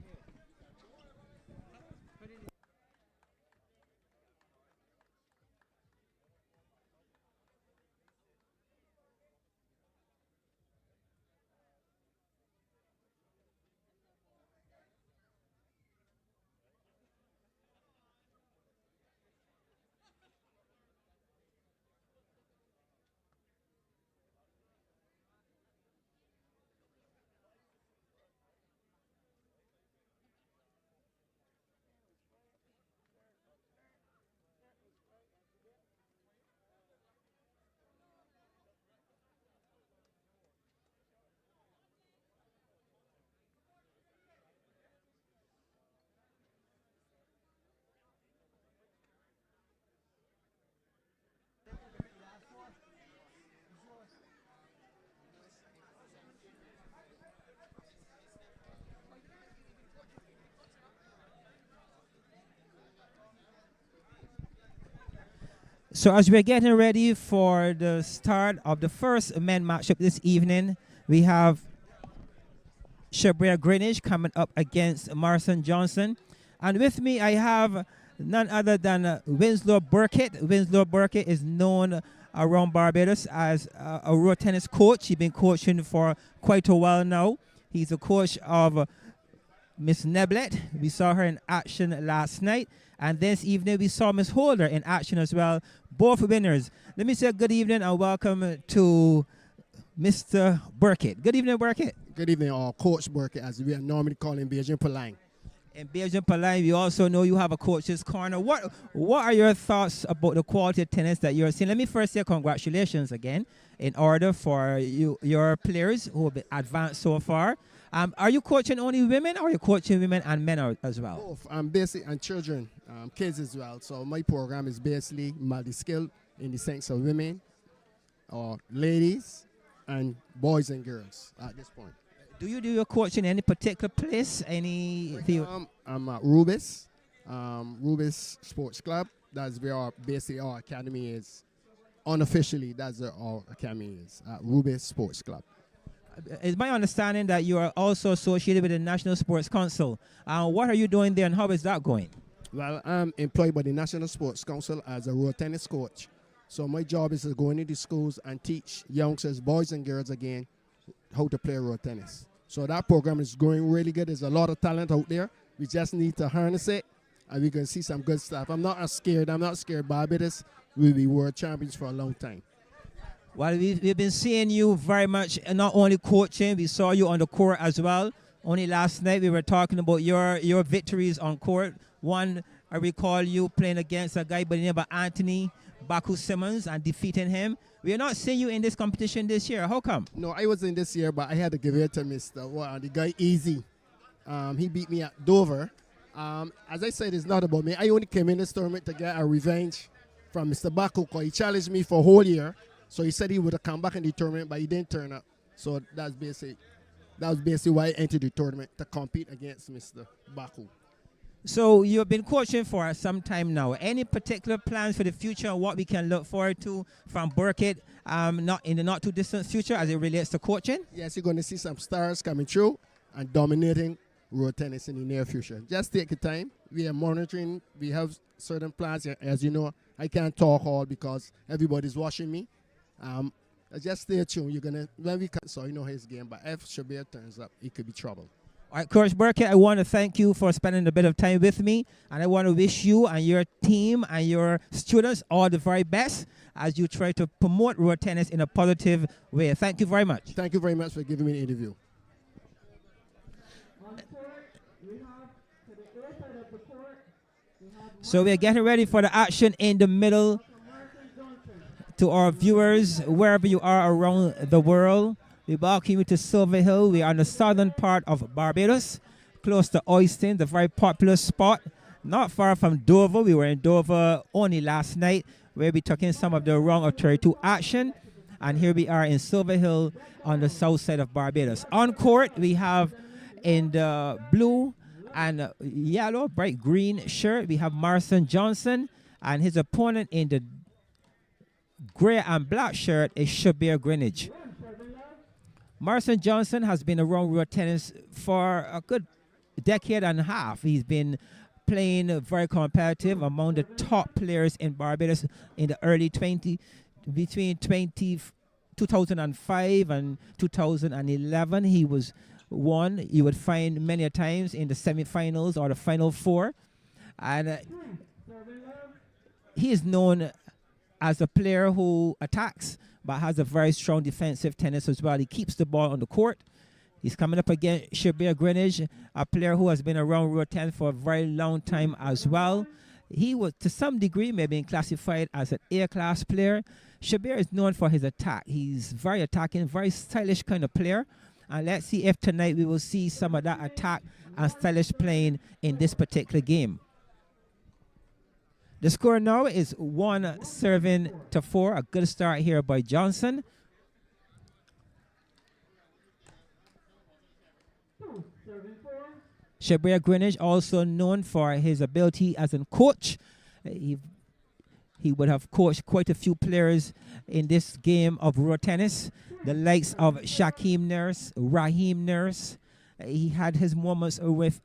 So as we're getting ready for the start of the first men matchup this evening, we have Shibbir Greenidge coming up against Marson Johnson. And with me, I have none other than Winslow Burkett. Winslow Burkett is known around Barbados as a road tennis coach. He's been coaching for quite a while now. He's a coach of Miss Neblet. We saw her in action last night. And this evening, we saw Miss Holder in action as well. Both winners. Let me say good evening and welcome to Mr. Burkett. Good evening, Burkett. Good evening, Coach Burkett, as we are normally calling Beijing Palang. In Beijing Palang, we also know you have a coach's corner. What are your thoughts about the quality of tennis that you're seeing? Let me first say congratulations again in order for your players who have advanced so far. Are you coaching only women or are you coaching women and men as well? Both. I'm basically, and children, kids as well. So my program is basically multi-skilled in the sense of women, or ladies, and boys and girls at this point. Do you do your coaching in any particular place? Any? I'm at Rubis, Rubis Sports Club. That's where basically our academy is. Unofficially, that's where our academy is, at Rubis Sports Club. It's my understanding that you are also associated with the National Sports Council. What are you doing there and how is that going? Well, I'm employed by the National Sports Council as a road tennis coach. So my job is to go into the schools and teach youngsters, boys and girls again, how to play road tennis. So that program is going really good. There's a lot of talent out there. We just need to harness it, and we can see some good stuff. I'm not scared. Barbados will be world champions for a long time. Well, we've been seeing you very much, not only coaching, we saw you on the court as well. Only last night we were talking about your victories on court. One, I recall you playing against a guy by the name of Anthony Baku Simmons and defeating him. We are not seeing you in this competition this year. How come? No, I was in this year, but I had to give it to the guy Easy. He beat me at Dover. As I said, it's not about me. I only came in this tournament to get a revenge from Mr. Baku, because he challenged me for a whole year. So he said he would have come back in the tournament, but he didn't turn up. So that was basically why I entered the tournament, to compete against Mr. Baku. So you've been coaching for some time now. Any particular plans for the future and what we can look forward to from Burkett not in the not too distant future as it relates to coaching? Yes, you're going to see some stars coming through and dominating road tennis in the near future. Just take your time. We are monitoring. We have certain plans. As you know, I can't talk all because everybody's watching me. Just stay tuned. You're gonna when we come, so you know his game. But if Shibbir turns up, it could be trouble. All right, Coach Burkett, I want to thank you for spending a bit of time with me, and I want to wish you and your team and your students all the very best as you try to promote road tennis in a positive way. Thank you very much. Thank you very much for giving me the interview. So we're getting ready for the action in the middle. To our viewers, wherever you are around the world, We welcome you to Silver Hill. We are on the southern part of Barbados, close to Oyston, the very popular spot. Not far from Dover. We were in Dover only last night, where we took in some of the round of 32 action. And here we are in Silver Hill on the south side of Barbados. On court, we have in the blue and yellow, bright green shirt, we have Marson Johnson, and his opponent in the gray and black shirt is Shibbir Greenidge. Marson Johnson has been around road tennis for a good decade and a half. He's been playing very competitive, among the top players in Barbados in the early 2005 and 2011. He was one you would find many a times in the semifinals or the final four, and he is known as a player who attacks but has a very strong defensive tennis as well. He keeps the ball on the court. He's coming up against Shibbir Greenidge, a player who has been around road tennis for a very long time as well. He was, to some degree, maybe classified as an A-class player. Shibbir is known for his attack. He's very attacking, very stylish kind of player. And let's see if tonight we will see some of that attack and stylish playing in this particular game. The score now is 1-4. A good start here by Johnson. Shibbir Greenidge, also known for his ability as a coach. He would have coached quite a few players in this game of road tennis. The likes of Shaquem Nurse, Raheem Nurse. He had his moments with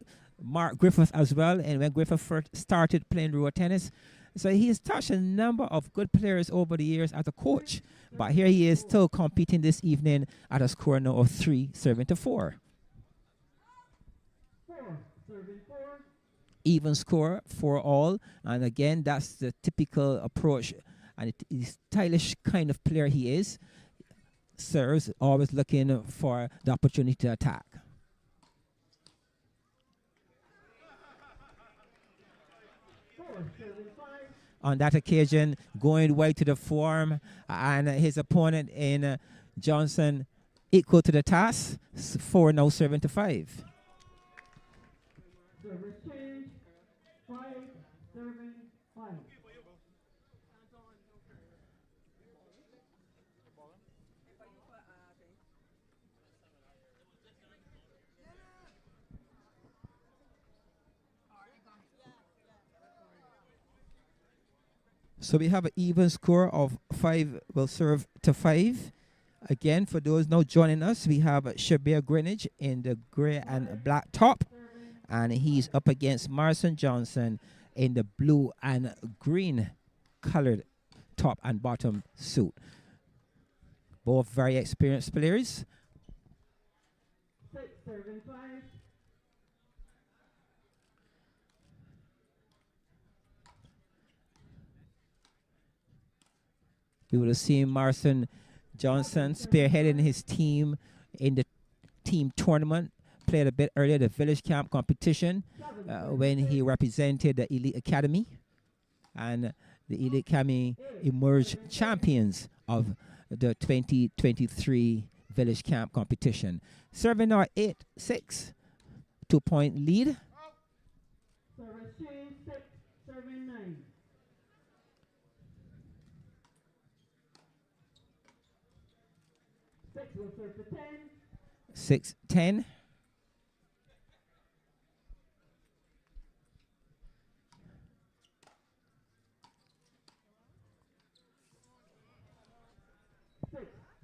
Griffith as well, and when Griffith first started playing road tennis. So he has touched a number of good players over the years as a coach. But here he is still competing this evening at a score now of 3-4. Even score for all, and again, that's the typical approach, and the stylish kind of player he is. Serves, always looking for the opportunity to attack. On that occasion, going wide to the form, and his opponent in Johnson equal to the task. 4 now serving to 5. So we have an even score of 5 will serve to 5. Again, for those now joining us, we have Shibbir Greenidge in the gray and black top, and he's up against Marson Johnson in the blue and green colored top and bottom suit. Both very experienced players. 6 serving 5. We would have seen Marson Johnson spearheading his team in the team tournament. Played a bit earlier the village camp competition when he represented the Elite Academy. And the Elite Academy emerged champions of the 2023 village camp competition. Serving our 8-6, 2-point lead. Serving 2, 6, serving 9. 6 will serve to 10. 6-10.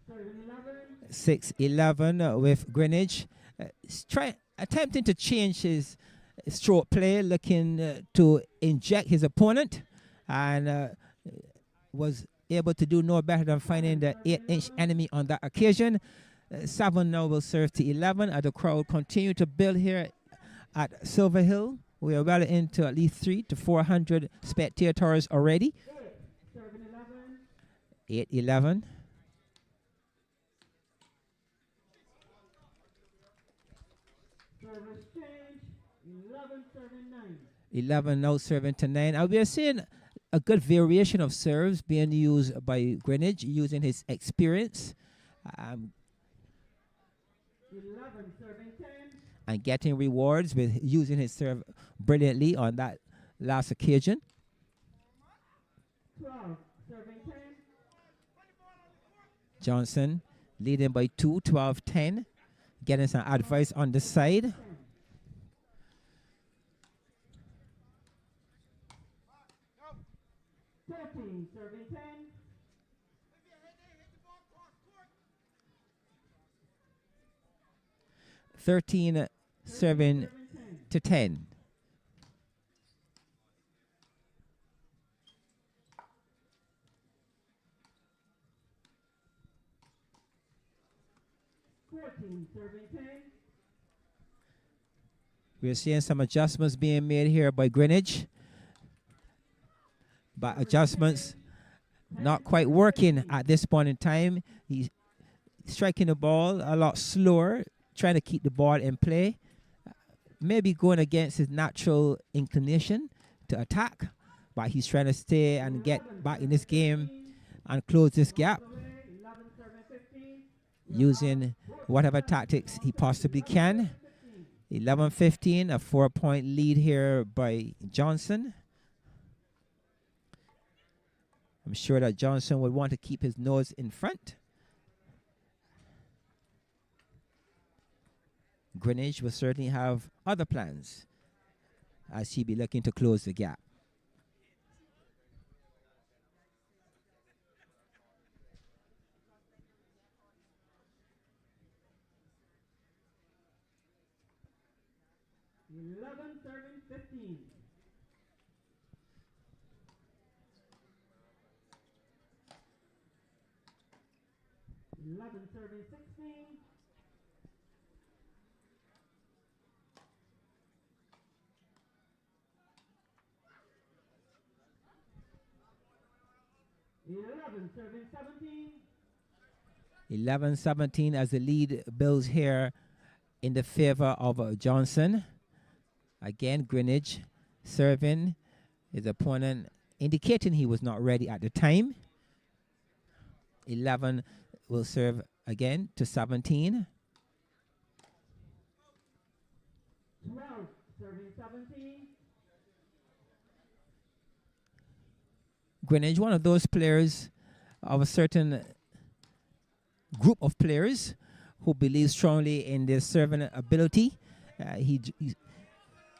Serving 11 with Greenidge. Attempting to change his stroke play, looking to inject his opponent, and was able to do no better than finding the 8-inch enemy on that occasion. 7 now will serve to 11 as the crowd continue to build here at Silver Hill. We are well into at least 300 to 400 spectators already. 8-11. 11 now serving to 9. And we are seeing a good variation of serves being used by Greenidge, using his experience. 11 serving 10. and getting rewards with using his serve brilliantly on that last occasion. 12 serving 10. Johnson leading by 2, 12-10. Getting some advice on the side. 13 serving 10. 13 serving to 10. Serving 10. We're seeing some adjustments being made here by Greenidge. But adjustments not quite working at this point in time. He's striking the ball a lot slower, trying to keep the ball in play. Maybe going against his natural inclination to attack. But he's trying to stay and get back in this game and close this gap, using whatever tactics he possibly can. 11-15, a 4-point lead here by Johnson. I'm sure that Johnson would want to keep his nose in front. Greenidge will certainly have other plans as he be looking to close the gap. Serving 15. 11 serving 16. 11 serving 17. 11-17 as the lead builds here in the favor of Johnson. Again, Greenidge serving his opponent, indicating he was not ready at the time. 11 will serve again to 17. 12 serving 17. Greenidge, one of those players of a certain group of players who believe strongly in their serving ability.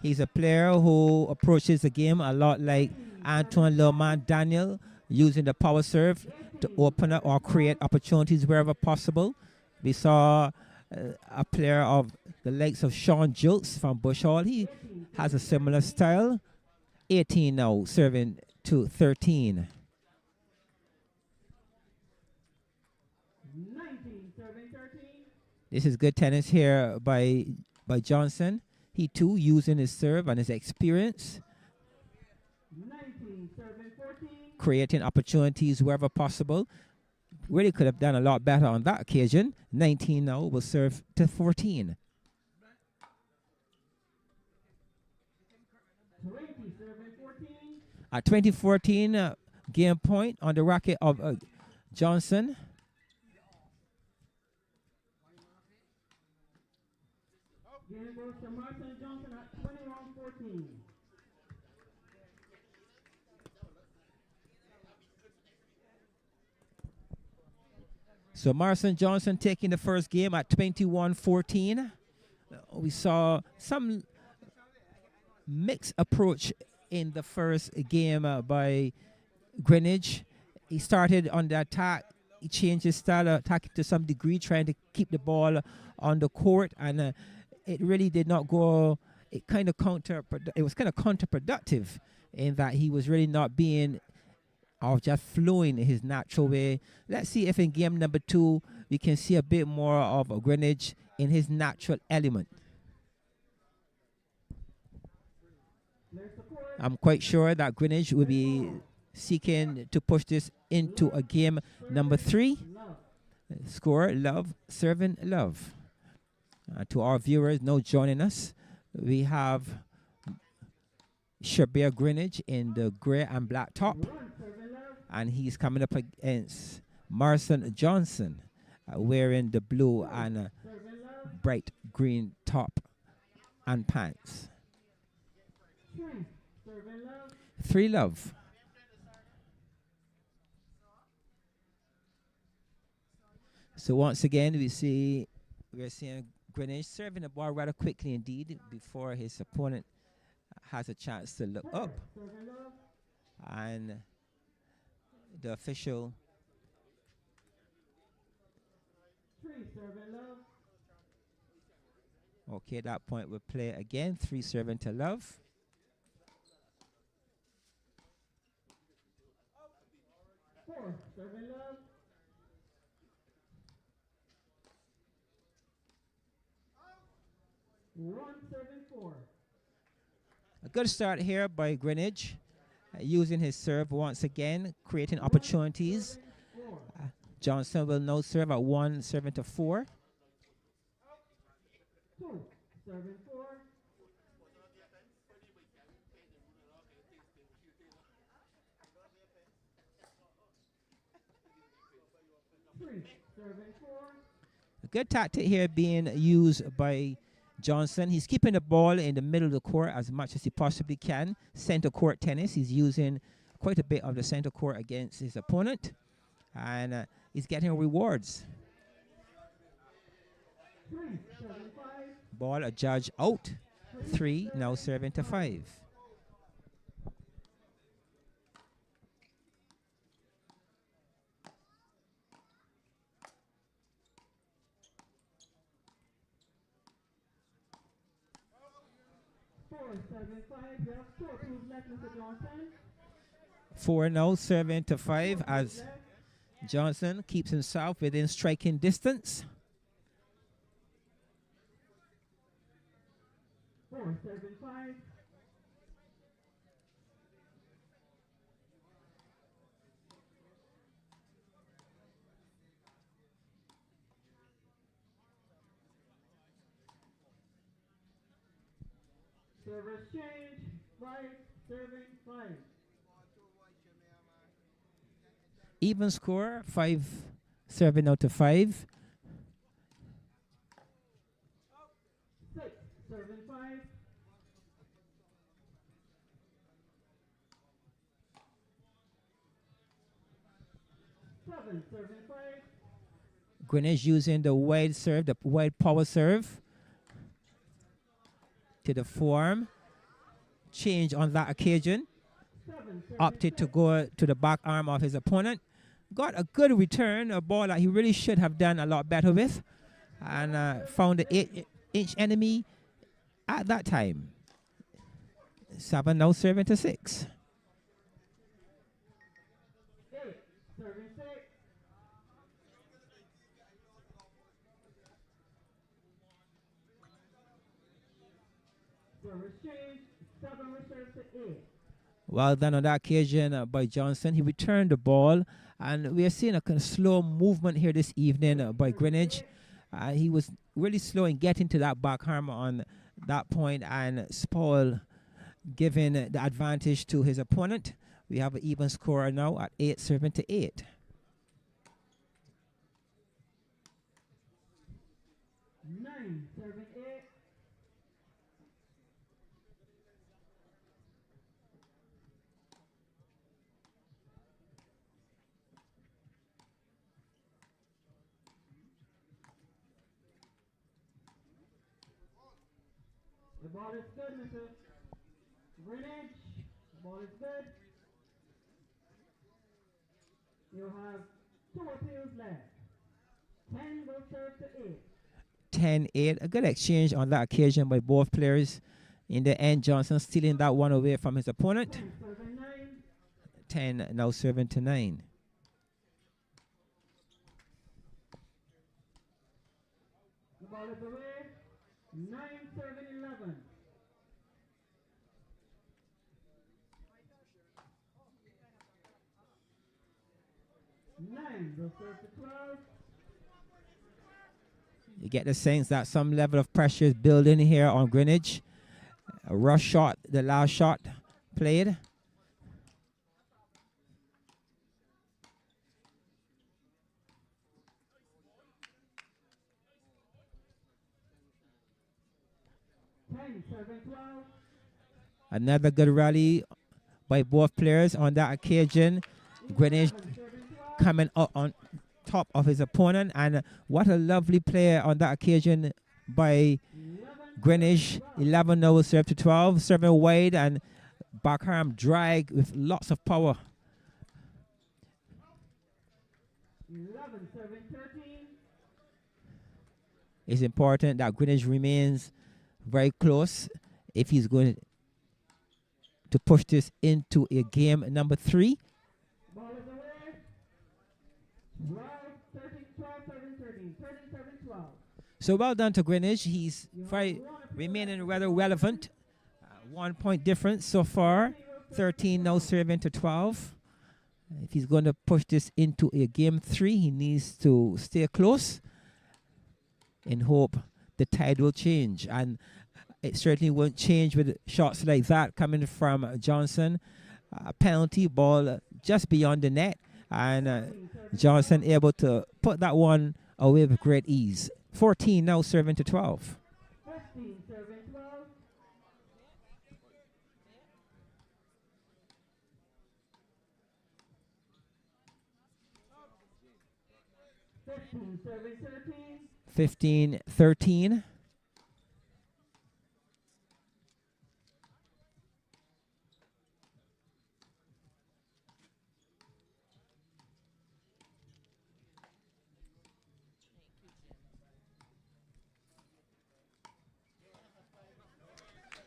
He's a player who approaches the game a lot like Antoine Lerman Daniel, using the power serve to open up or create opportunities wherever possible. We saw a player of the likes of Sean Jolts from Bush Hall. He has a similar style. 18 now, serving to 13. 19 serving 13. This is good tennis here by Johnson. He too using his serve and his experience, 19 serving 14. creating opportunities wherever possible. Really could have done a lot better on that occasion. 19 now will serve to 14. 20 serving 14. At 2014, game point on the racket of Johnson. Game goes to Marson Johnson at 21-14. So Marson Johnson taking the first game at 21-14. We saw some mixed approach in the first game by Greenidge. He started on the attack. He changed his style of attack to some degree, trying to keep the ball on the court, and it really did not go. It was kind of counterproductive in that he was really not being or just flowing in his natural way. Let's see if in game number 2 we can see a bit more of Greenidge in his natural element. I'm quite sure that Greenidge will be seeking to push this into a game number 3. Score, love, serving, love. To our viewers now joining us, we have Shibbir Greenidge in the gray and black top, and he's coming up against Marson Johnson wearing the blue and bright green top and pants. 3 love. So once again, we're seeing Greenidge serving the ball rather quickly indeed before his opponent has a chance to look up. And the official okay, at that point we'll play again. 3 serving to love. A good start here by Greenidge, using his serve once again, creating opportunities. Johnson will now serve at 1 serving to 4. A good tactic here being used by Johnson. He's keeping the ball in the middle of the court as much as he possibly can. Center court tennis. He's using quite a bit of the center court against his opponent. And he's getting rewards. Ball adjudged out. 3 now serving to 5. Four now serving to 5 as Johnson keeps himself within striking distance. Service change, 5, serving 5. Even score, 5 serving out to 5. 6, serving 5. 7, serving 5. Greenidge using the wide serve, the wide power serve to the forearm. Change on that occasion. Opted to go to the back arm of his opponent. Got a good return, a ball that he really should have done a lot better with. And found the 8-inch enemy at that time. 7 now serving to 6. Well done on that occasion by Johnson. He returned the ball, and we are seeing a kind of slow movement here this evening by Greenidge. He was really slow in getting to that back arm on that point, and spoil giving the advantage to his opponent. We have an even score now at 8 serving to 8. The ball is good, Mr. Greenidge. The ball is good. You have 2 appeals left. 10 will serve to 8. 10-8. A good exchange on that occasion by both players. In the end, Johnson stealing that one away from his opponent. 10 now serving to 9. The ball is away. 9 serving 11. 9 will serve to 12. You get the sense that some level of pressure is building here on Greenidge. A rush shot, the last shot played. 10, serving 12. Another good rally by both players on that occasion. Greenidge coming up on top of his opponent, and what a lovely play on that occasion by Greenidge. 11 now will serve to 12, serving wide and backhand drag with lots of power. 11, serving 13. It's important that Greenidge remains very close if he's going to push this into a game number 3. Ball is away. 12, 13, 12, 7, 13, 13, 7, 12. So well done to Greenidge. He's remaining rather relevant. 1 point difference so far. 13 now serving to 12. If he's going to push this into a game 3, he needs to stay close in hope the tide will change. And it certainly won't change with shots like that coming from Johnson. Penalty ball just beyond the net. And Johnson able to put that one away with great ease. 14 now serving to 12. 15, serving 12. 15, serving 13. 15-13.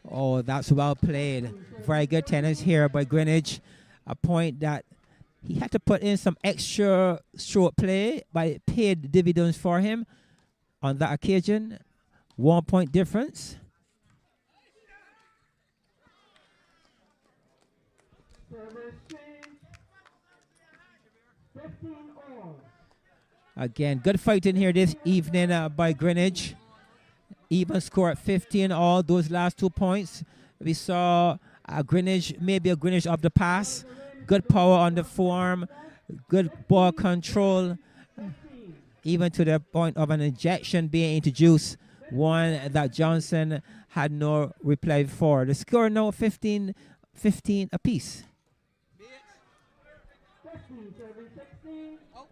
Oh, that's well played. Very good tennis here by Greenidge. A point that he had to put in some extra short play, but it paid dividends for him on that occasion. 1 point difference. Service change. 15 all. Again, good fighting here this evening by Greenidge. Even score at 15 all. Those last 2 points, we saw a Greenidge, maybe a Greenidge of the pass. Good power on the form, good ball control, even to the point of an injection being introduced, one that Johnson had no reply for. The score now 15 apiece. 15, serving 16. All.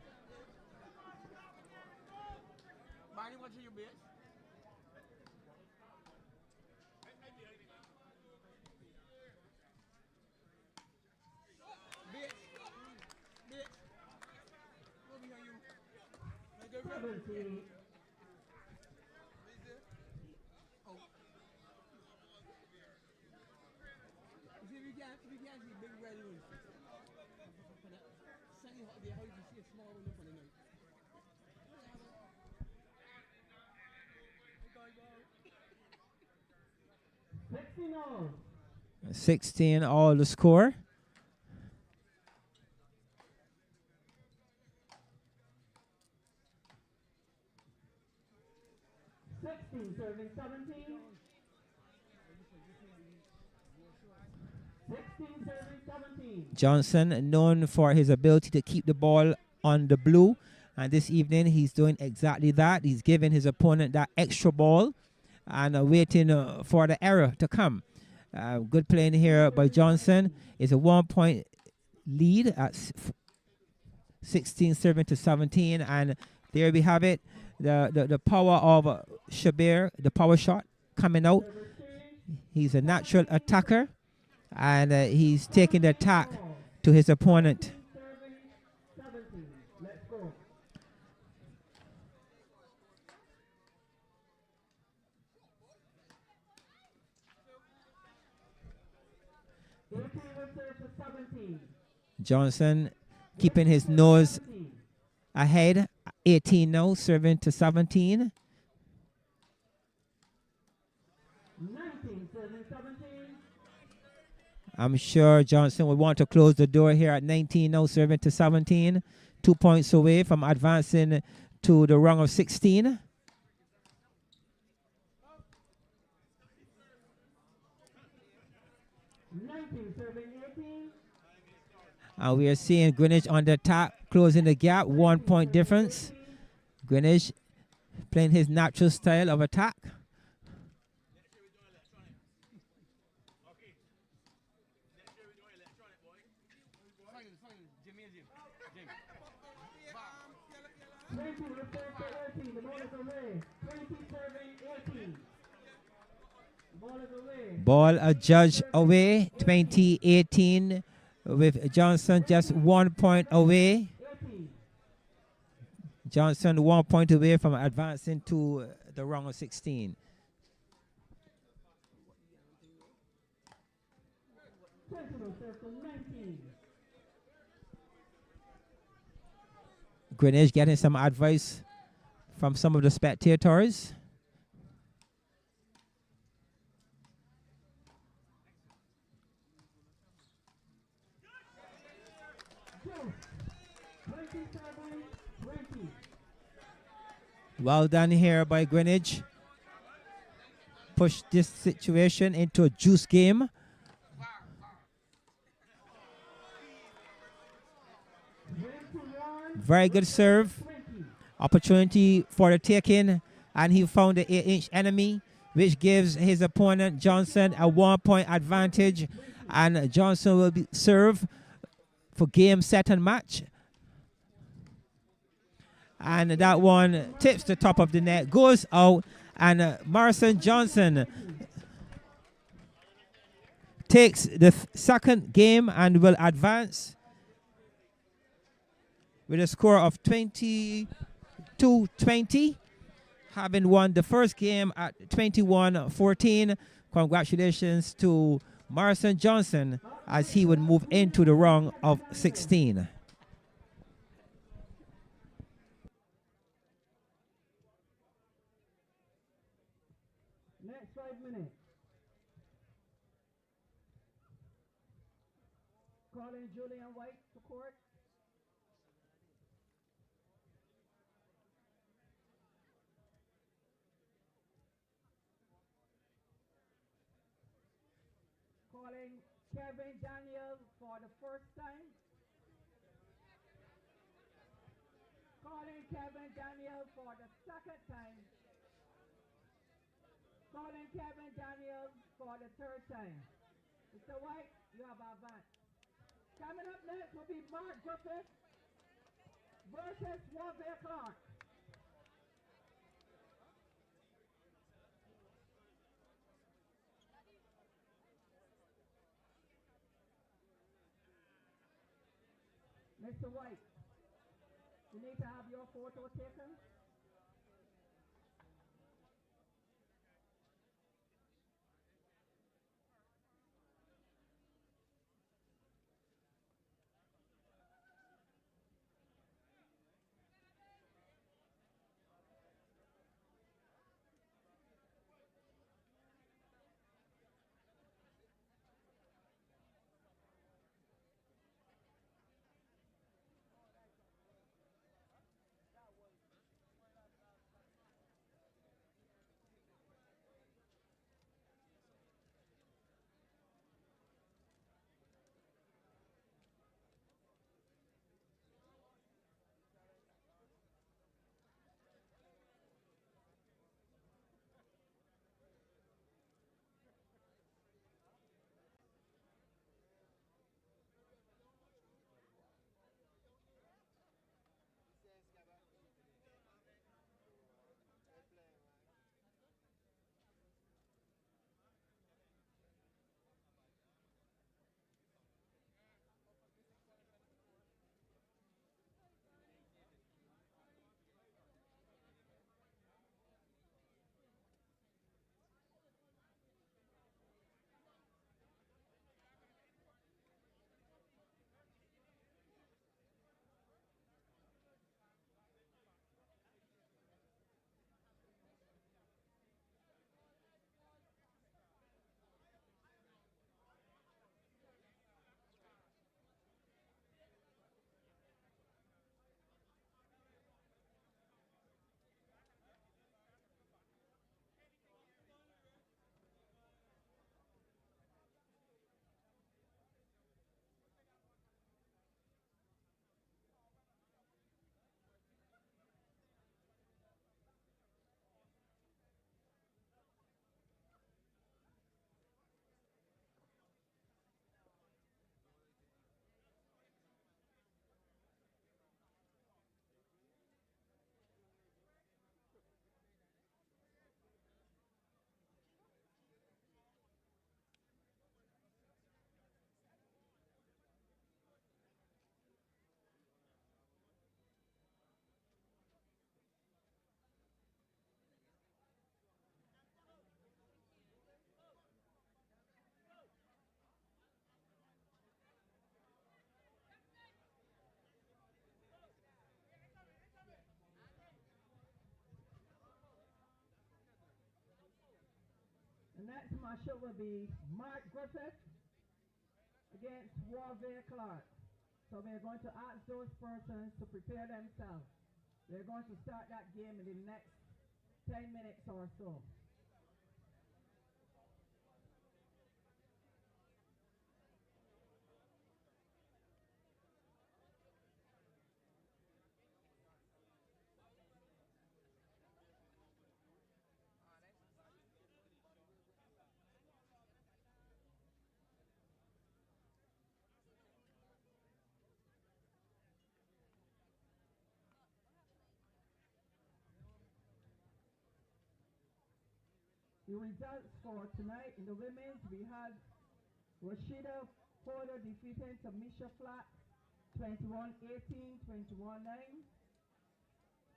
16 all the score. Serving 17. 16 serving 17. Johnson, known for his ability to keep the ball on the blue, and this evening he's doing exactly that. He's giving his opponent that extra ball and waiting for the error to come. Good playing here by Johnson. It's a 1 point lead at 16 serving to 17, and there we have it. The power of Shibbir, the power shot coming out. He's a natural attacker, and he's taking the attack to his opponent. Let's go. Johnson keeping his nose ahead. 18 now, serving to 17. 19, serving 17. I'm sure Johnson would want to close the door here at 19 now, serving to 17. 2 points away from advancing to the rung of 16. And we are seeing Greenidge on the attack, closing the gap, 1 point difference. Greenidge playing his natural style of attack. return to 18. The ball is away. 27-18. The ball is away. Ball adjudged away, 2018, with Johnson just 1 point away. 18. Johnson 1 point away from advancing to the round of 16. Greenidge getting some advice from some of the spectators. Well done here by Greenidge. Push this situation into a juice game. Very good serve. Opportunity for the taking, and he found the 8-inch enemy, which gives his opponent Johnson a 1 point advantage. And Johnson will be serve for game, set, and match. And that one tips the top of the net, goes out, and Marson Johnson takes the second game and will advance with a score of 22-20, having won the first game at 21-14. Congratulations to Marson Johnson as he would move into the round of 16. Next 5 minutes. Calling Julian White to court. Calling Kevin Daniel for the first time. Calling Kevin Daniel for the second time. Calling Kevin Daniel for the third time. Mr. White, you have advance. Coming up next will be Mark Griffith versus Clarke. Mr. White, you need to have your photo taken. The next matchup will be Mark Griffith against Clarke. So we're going to ask those persons to prepare themselves. We're going to start that game in the next 10 minutes or so. The results for tonight in the women's, we had Rashida Porter defeating Tamisha Clarke 21-18, 21-9.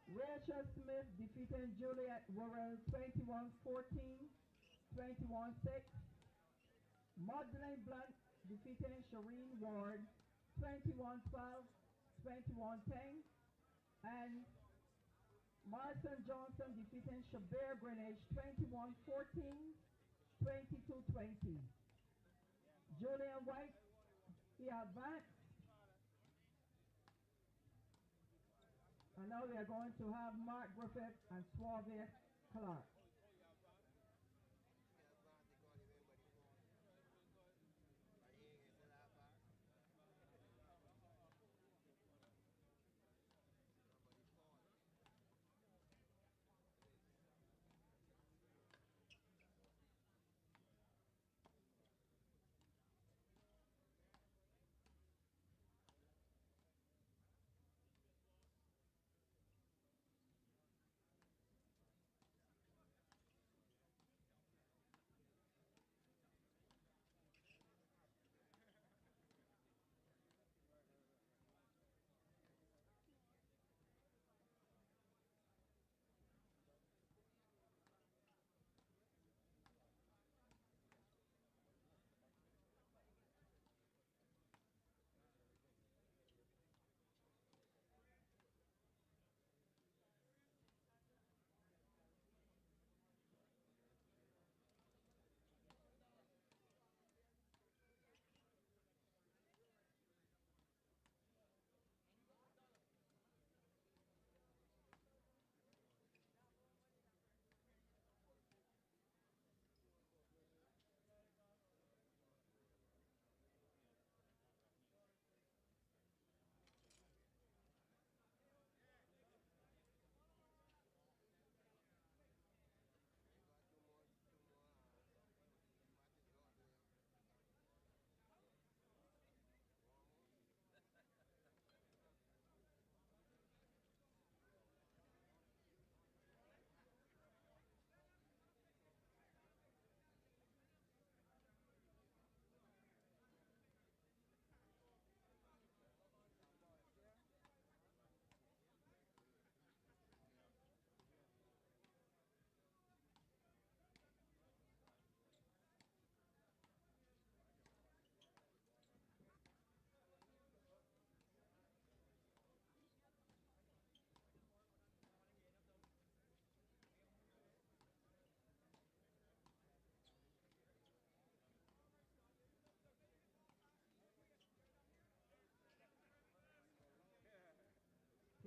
Rachel Smith defeating Juliet Worrell 21-14, 21-6. Maudlyn Blunt defeating Cherene Ward 21-12, 21-10. And Marson Johnson defeating Shibbir Greenidge 21-14, 22-20. Julian White, he advanced. And now we are going to have Mark Griffith and Sauve Clarke.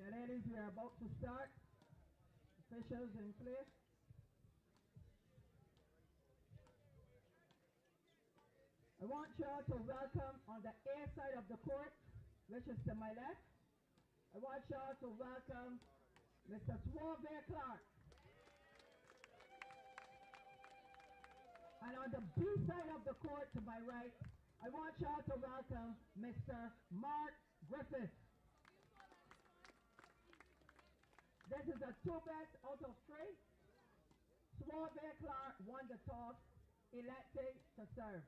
Okay, ladies, we are about to start. Officials in place. I want you all to welcome on the A side of the court, which is to my left. I want you all to welcome Mr. Sauve Clarke. And on the B side of the court to my right, I want you all to welcome Mr. Mark Griffith. This is a 2-bet out of 3. Sauve Clarke won the toss, elected to serve.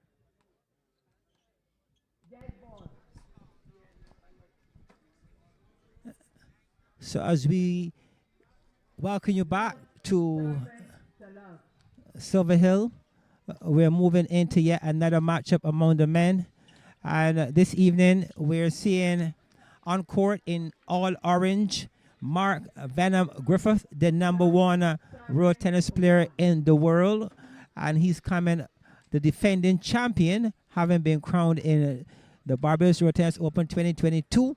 Dead ball. So as we welcome you back to Silver Hill, we're moving into yet another matchup among the men. And this evening, we're seeing on court in all orange, Mark Venom Griffith, the #1 road tennis player in the world. and he's coming the defending champion, having been crowned in the Barbados Road Tennis Open 2022,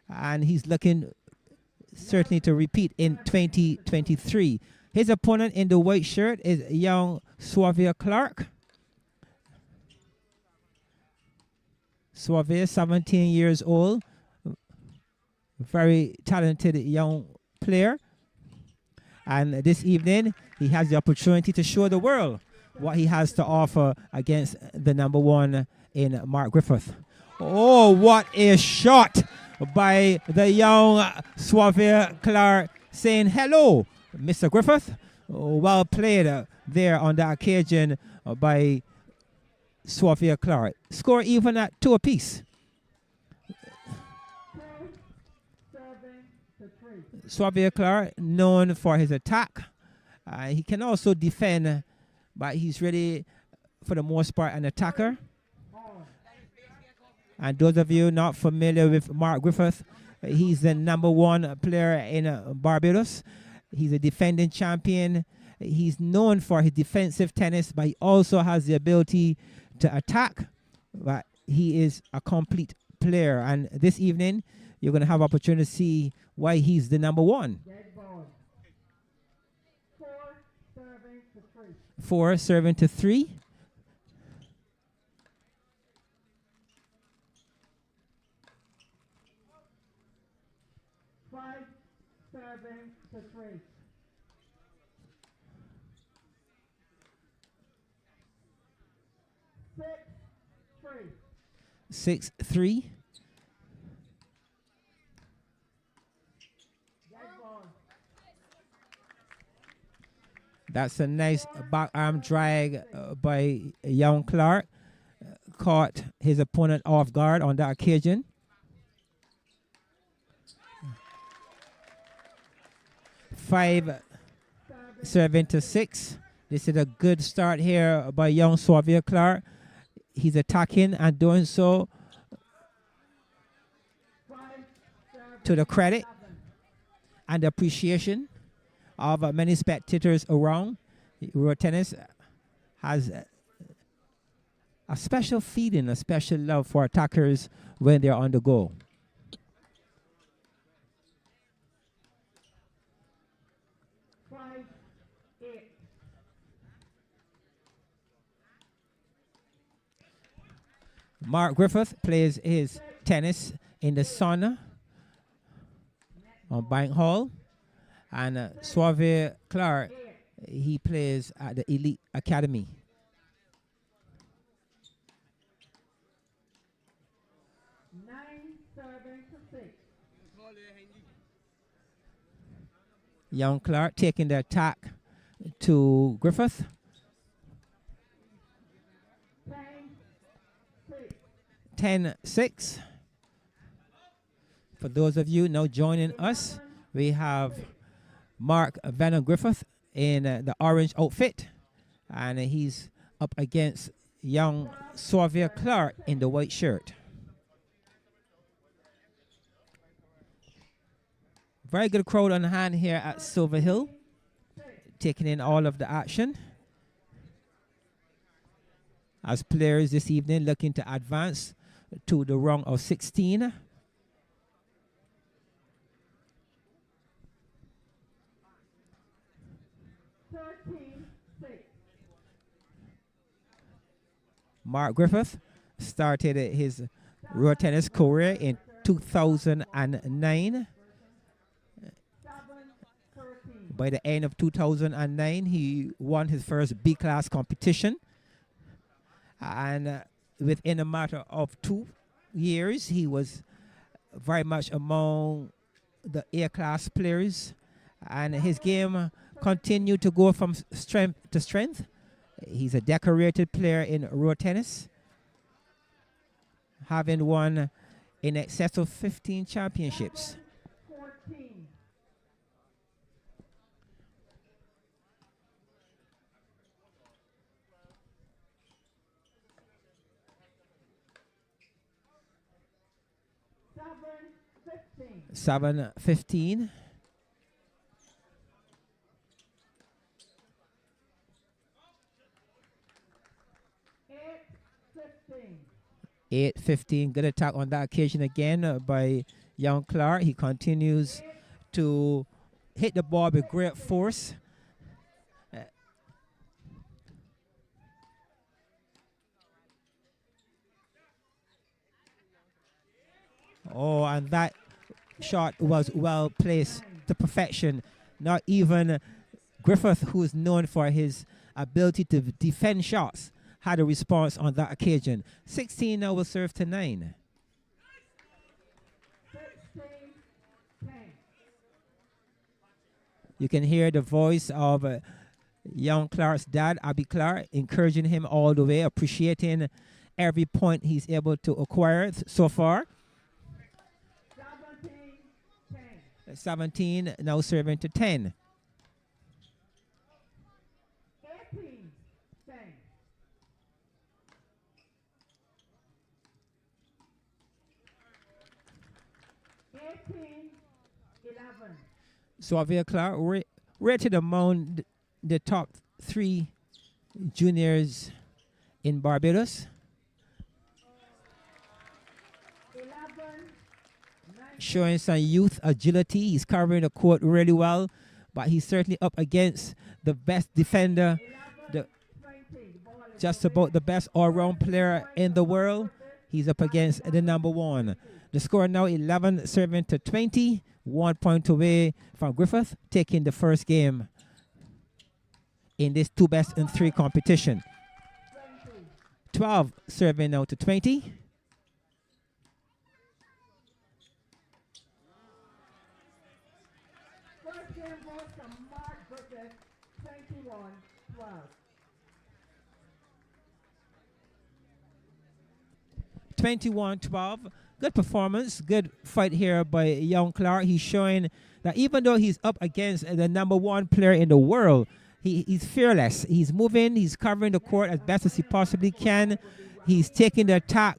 and he's looking certainly to repeat in 2023. His opponent in the white shirt is young Sauve Clarke. Sauve, 17 years old, very talented young player. And this evening, he has the opportunity to show the world what he has to offer against the number one in Mark Griffith. Oh, what a shot by the young Sauve Clarke, saying hello, Mr. Griffith. Oh, well played there on the occasion by Sauve Clarke. Score even at 2 apiece. Sauve Clarke, known for his attack. He can also defend, but he's really, for the most part, an attacker. And those of you not familiar with Mark Griffith, he's the number one player in Barbados. He's a defending champion. He's known for his defensive tennis, but he also has the ability to attack. But he is a complete player. And this evening, you're going to have opportunity to see why he's the number one. 4 serving to 3. Six, 3. That's a nice back arm drag by young Clarke. Caught his opponent off guard on that occasion. Five, 7 to 6. This is a good start here by young Sauve Clarke. He's attacking and doing so to the credit and appreciation of many spectators around. Road tennis has a special feeling, a special love for attackers when they're on the go. Mark Griffith plays his tennis in the sun on Bank Hall. And Sauve Clarke, he plays at the Elite Academy. Young Clarke taking the attack to Griffith. 10-6. For those of you now joining us, we have Mark Venom Griffith in the orange outfit, and he's up against young Sauve Clarke in the white shirt. Very good crowd on hand here at Silver Hill, taking in all of the action. As players this evening looking to advance to the round of 16. Mark Griffith started his road tennis career in 2009. By the end of 2009, he won his first B-class competition. And within a matter of 2 years, he was very much among the A-class players. And his game continued to go from strength to strength. He's a decorated player in road tennis, having won in excess of 15 championships. 7-15. 15. 8-15. Good attack on that occasion again by young Clarke. He continues to hit the ball with great force. Oh, and that shot was well placed to perfection. Not even Griffith, who is known for his ability to defend shots, had a response on that occasion. 16 now will serve to 9. 16-10. You can hear the voice of young Clarke's dad, Abby Clarke, encouraging him all the way, appreciating every point he's able to acquire so far. 17-10. 17 now serving to 10. 18-10. 18-11. Sauve Clarke rated among the top 3 juniors in Barbados. 11. Showing some youth agility. He's covering the court really well, but he's certainly up against the best defender, just about the best all-round player in the world. He's up against the number 1. The score now 11 serving to 20. 1 point away from Griffith taking the first game in this 2 best in 3 competition. 12 serving now to 20. First game goes to Mark Griffith, 21-12. 21-12. Good performance, good fight here by young Clarke. He's showing that even though he's up against the number 1 player in the world, he's fearless. He's moving, he's covering the court as best as he possibly can. He's taking the attack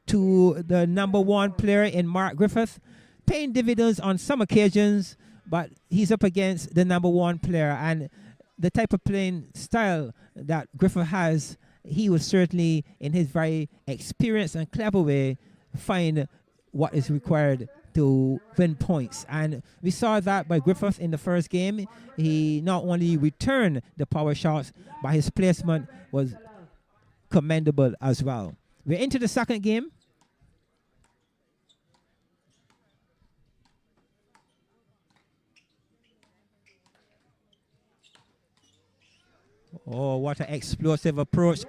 to the number 1 player in Mark Griffith, paying dividends on some occasions, but he's up against the number 1 player. And the type of playing style that Griffith has, he will certainly, in his very experienced and clever way, find what is required to win points. And we saw that by Griffith in the first game. He not only returned the power shots, but his placement was commendable as well. We're into the second game. Oh, what an explosive approach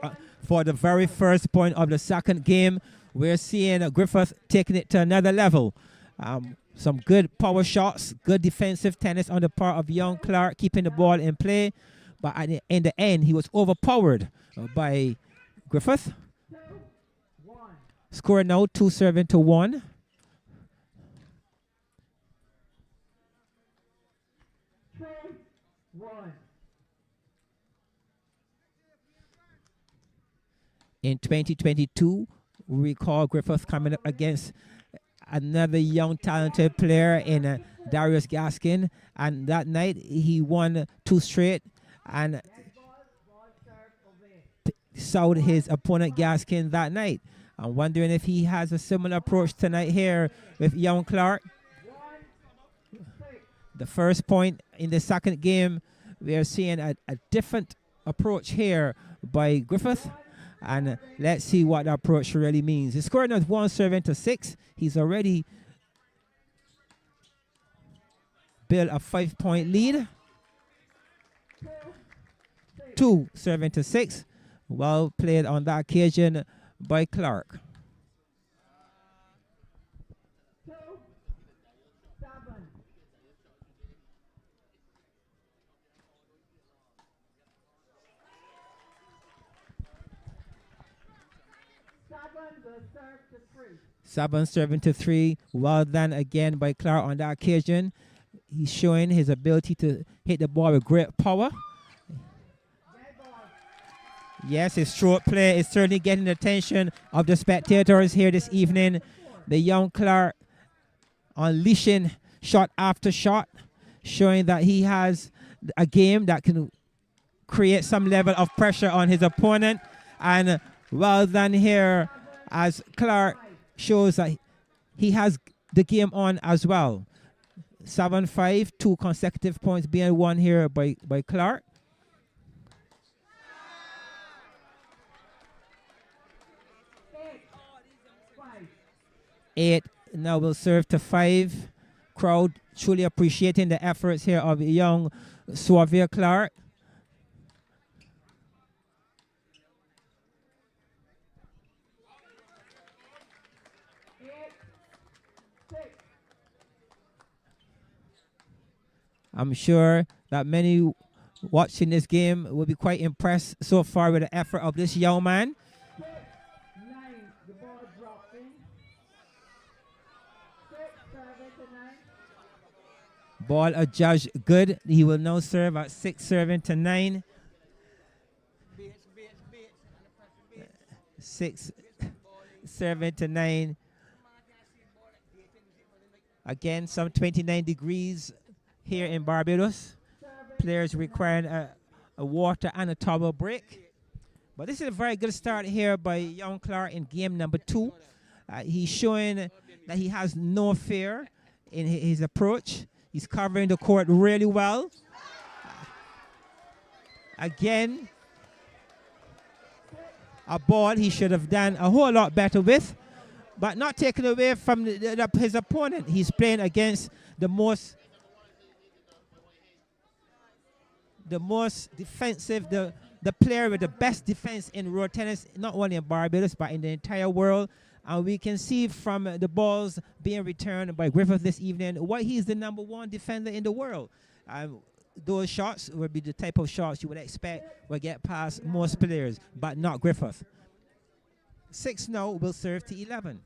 for the very first point of the second game. We're seeing Griffith taking it to another level. Some good power shots, good defensive tennis on the part of young Clarke, keeping the ball in play. But in the end, he was overpowered by Griffith. Score now 2 serving to 1. In 2022, we recall Griffith coming up against another young talented player in Darius Gaskin, and that night he won 2 straight and sold his opponent Gaskin that night. I'm wondering if he has a similar approach tonight here with young Clarke. The first point in the second game, we are seeing a different approach here by Griffith. And let's see what the approach really means. He's scoring at 1 serving to 6. He's already built a 5-point lead. 2 serving to 6. Well played on that occasion by Clarke. 7 serving to 3. Well done again by Clarke on that occasion. He's showing his ability to hit the ball with great power. Yes, his short play is certainly getting the attention of the spectators here this evening. The young Clarke unleashing shot after shot, showing that he has a game that can create some level of pressure on his opponent. And Well done here as Clarke shows that he has the game on as well. 7-5, 2 consecutive points being won here by Clarke. 8 now will serve to 5. Crowd truly appreciating the efforts here of young Sauve Clarke. I'm sure that many watching this game will be quite impressed so far with the effort of this young man. Ball adjudged good. He will now serve at 6-9. 6-9. Again, some 29 degrees here in Barbados. Players requiring a water and a towel break. But this is a very good start here by young Clarke in game number 2. He's showing that he has no fear in his approach. He's covering the court really well. Again, a ball he should have done a whole lot better with, but not taken away from his opponent. He's playing against the most defensive, the player with the best defense in road tennis, not only in Barbados, but in the entire world. And we can see from the balls being returned by Griffith this evening why he's the #1 defender in the world. Those shots would be the type of shots you would expect will get past most players, but not Griffith. 6 now will serve to 11.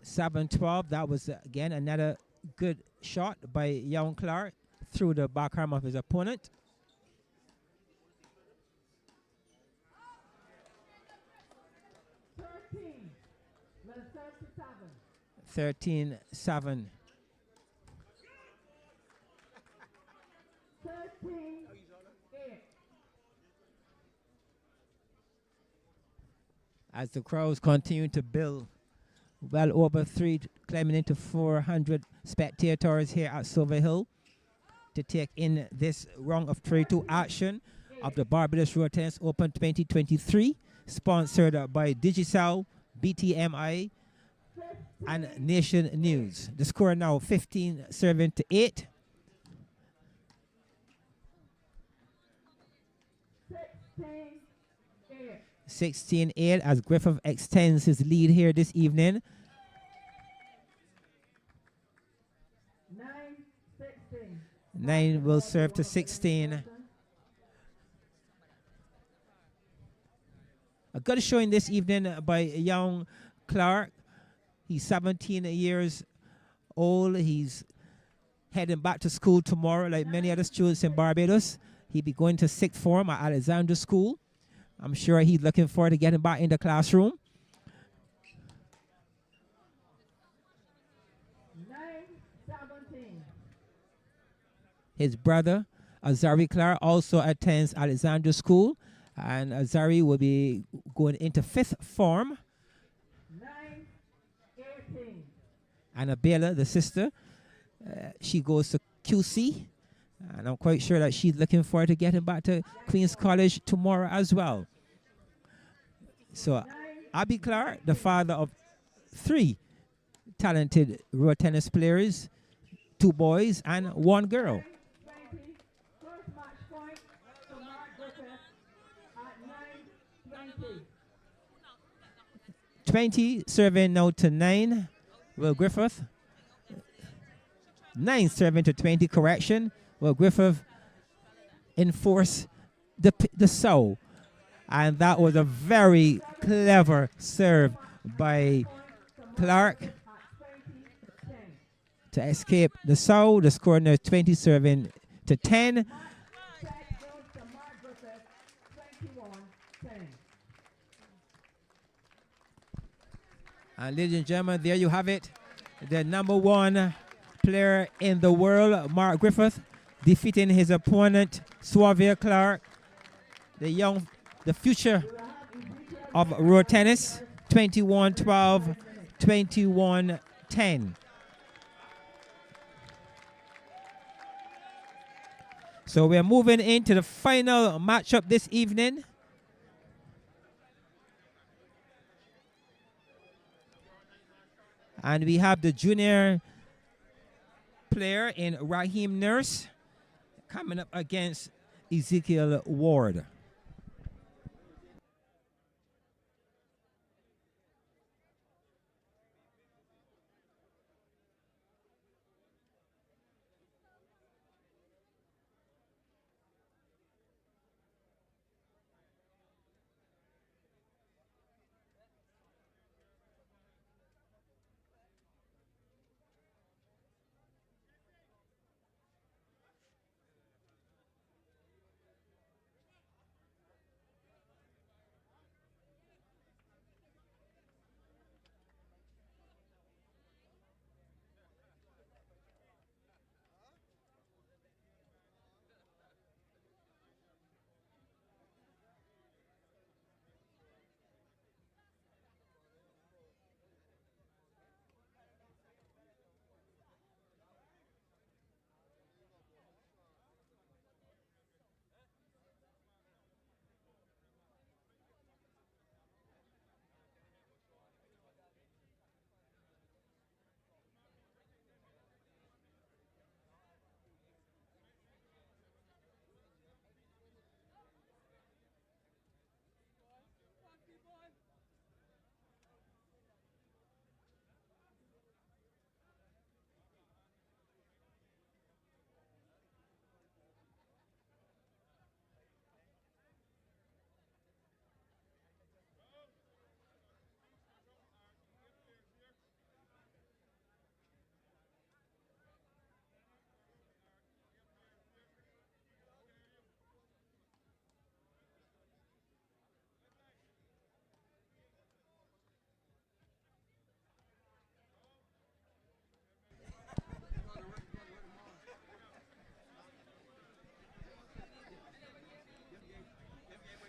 Seven 12. That was again another good shot by young Clarke through the backhand of his opponent. 13-7. As the crowds continue to build, well over 3, climbing into 400 spectators here at Sauve Hill to take in this round of 32 action of the Barbados Road Tennis Open 2023, sponsored by Digicel, BTMI, and Nation News. The score now 15-7-8. 16-8 as Griffith extends his lead here this evening. 9 will serve to 16. A good showing this evening by young Clarke. He's 17 years old. He's heading back to school tomorrow like many other students in Barbados. He'll be going to 6th form at Alexandra School. I'm sure he's looking forward to getting back in the classroom. 9-17. His brother, Azari Clarke, also attends Alexandra School. And Azari will be going into 5th form. 9-18. Annabella, the sister, she goes to QC. And I'm quite sure that she's looking forward to getting back to Queen's College tomorrow as well. So, Abby Clarke, the father of 3 talented road tennis players, 2 boys and 1 girl. 20. First match point for Mark Griffith at 9-20. 20 serving now to 9. Will Griffith. 9 serving to 20, correction. Will Griffith enforce the Sauve. And that was a very clever serve by Clarke to escape the Sauve. The score now 20 serving to 10. 21-10. And ladies and gentlemen, there you have it. The number 1 player in the world, Mark Griffith, defeating his opponent, Sauve Clarke, the future of road tennis, 21-12, 21-10. So we're moving into the final matchup this evening. And we have the junior player in Raheem Nurse coming up against Ezekiel Ward.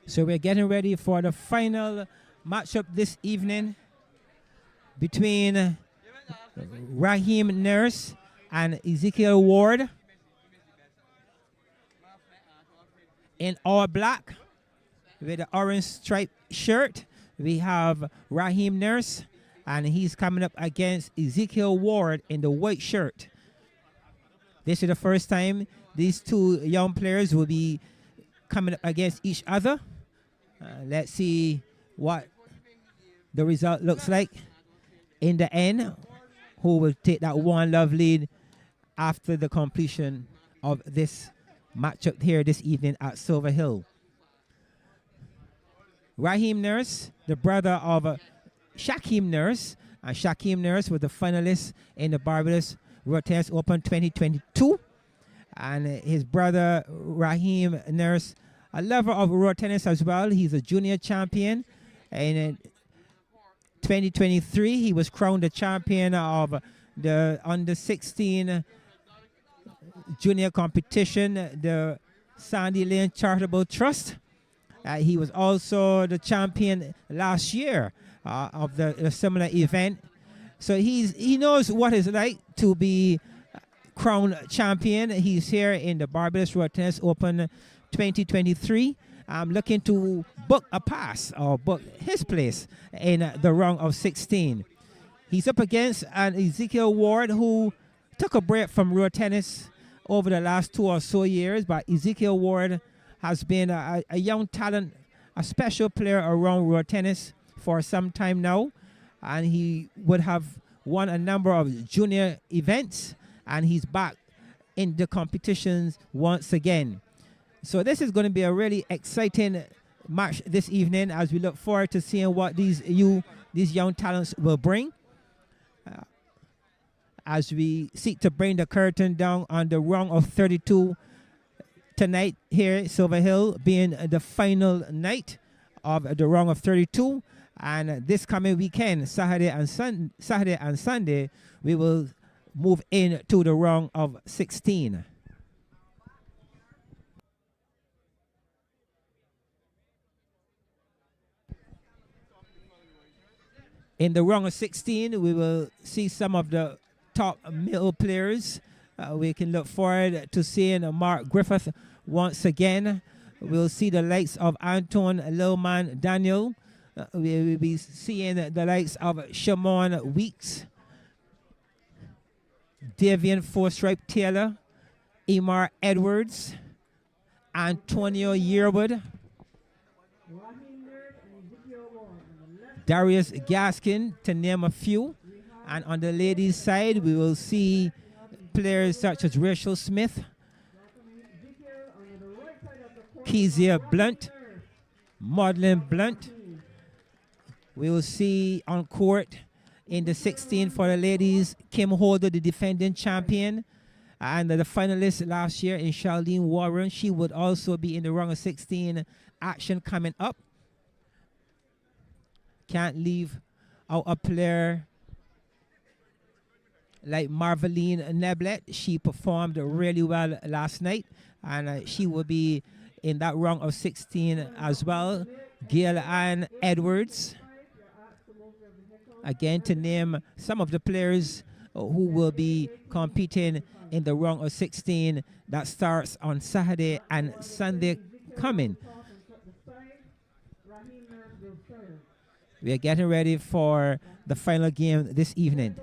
So we're getting ready for the final matchup this evening between Raheem Nurse and Ezekiel Ward. In all black with the orange striped shirt, we have Raheem Nurse, and he's coming up against Ezekiel Ward in the white shirt. This is the first time these two young players will be coming up against each other. Let's see what the result looks like in the end. Who will take that 1-love lead after the completion of this matchup here this evening at Silver Hill. Raheem Nurse, the brother of Shaquem Nurse, and Shaquem Nurse was the finalist in the Barbados Road Tennis Open 2022. And his brother Raheem Nurse, a lover of road tennis as well. He's a junior champion. And in 2023, he was crowned the champion of the under-16 junior competition, the Sandy Lane Charitable Trust. He was also the champion last year of the similar event. So he knows what it's like to be crowned champion. He's here in the Barbados Road Tennis Open 2023. I'm looking to book a pass or book his place in the round of 16. He's up against an Ezekiel Ward who took a break from road tennis over the last 2 or so years, but Ezekiel Ward has been a young talent, a special player around road tennis for some time now, and he would have won a number of junior events, and he's back in the competitions once again. So this is going to be a really exciting match this evening as we look forward to seeing what these young talents will bring. As we seek to bring the curtain down on the round of 32 tonight here at Silver Hill, being the final night of the round of 32. And this coming weekend, Saturday and Sunday, we will move into the round of 16. In the round of 16, we will see some of the top middle players. We can look forward to seeing Mark Griffith once again. We'll see the likes of Anton Lilman Daniel. We will be seeing the likes of Shimon Weeks, Davian Four-Stripe Taylor, Emar Edwards, Antonio Yearwood, Darius Gaskin, to name a few. And on the ladies' side, we will see players such as Rachel Smith, Kezia Blunt, Maudlyn Blunt. We will see on court in the 16 for the ladies, Kim Holder, the defending champion, and the finalist last year in Charlene Warren. She would also be in the round of 16 action coming up. Can't leave out a player like Marveline Neblet. She performed really well last night, and she will be in that round of 16 as well. Gail Ann Edwards. Again, to name some of the players who will be competing in the round of 16 that starts on Saturday and Sunday coming. We are getting ready for the final game this evening.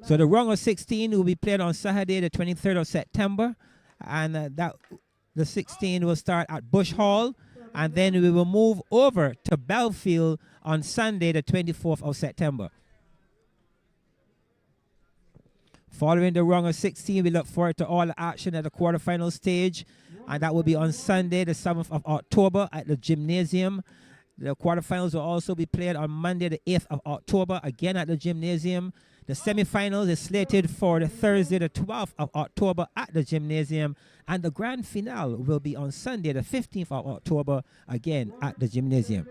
So the round of 16 will be played on Saturday, the 23rd of September, and the 16 will start at Bush Hall, and then we will move over to Belfield on Sunday, the 24th of September. Following the round of 16, we look forward to all the action at the quarterfinal stage, and that will be on Sunday, the 7th of October at the Gymnasium. The quarterfinals will also be played on Monday, the 8th of October, again at the Gymnasium. The semifinals is slated for the Thursday, the 12th of October at the Gymnasium, and the grand finale will be on Sunday, the 15th of October, again at the Gymnasium.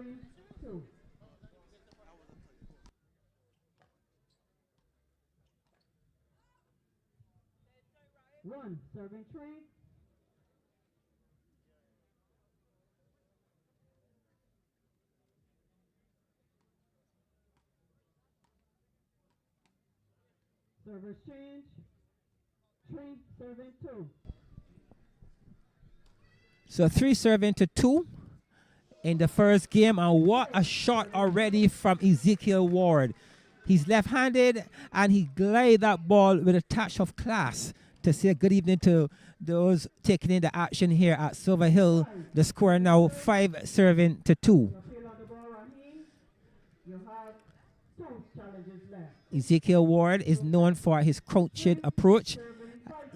One, serving train. Service change. Train serving 2. So 3 serving to 2 in the first game, and what a shot already from Ezekiel Ward. He's left-handed, and he glided that ball with a touch of class. To say good evening to those taking in the action here at Silver Hill. The score now 5 serving to 2. Ezekiel Ward is known for his crouching approach.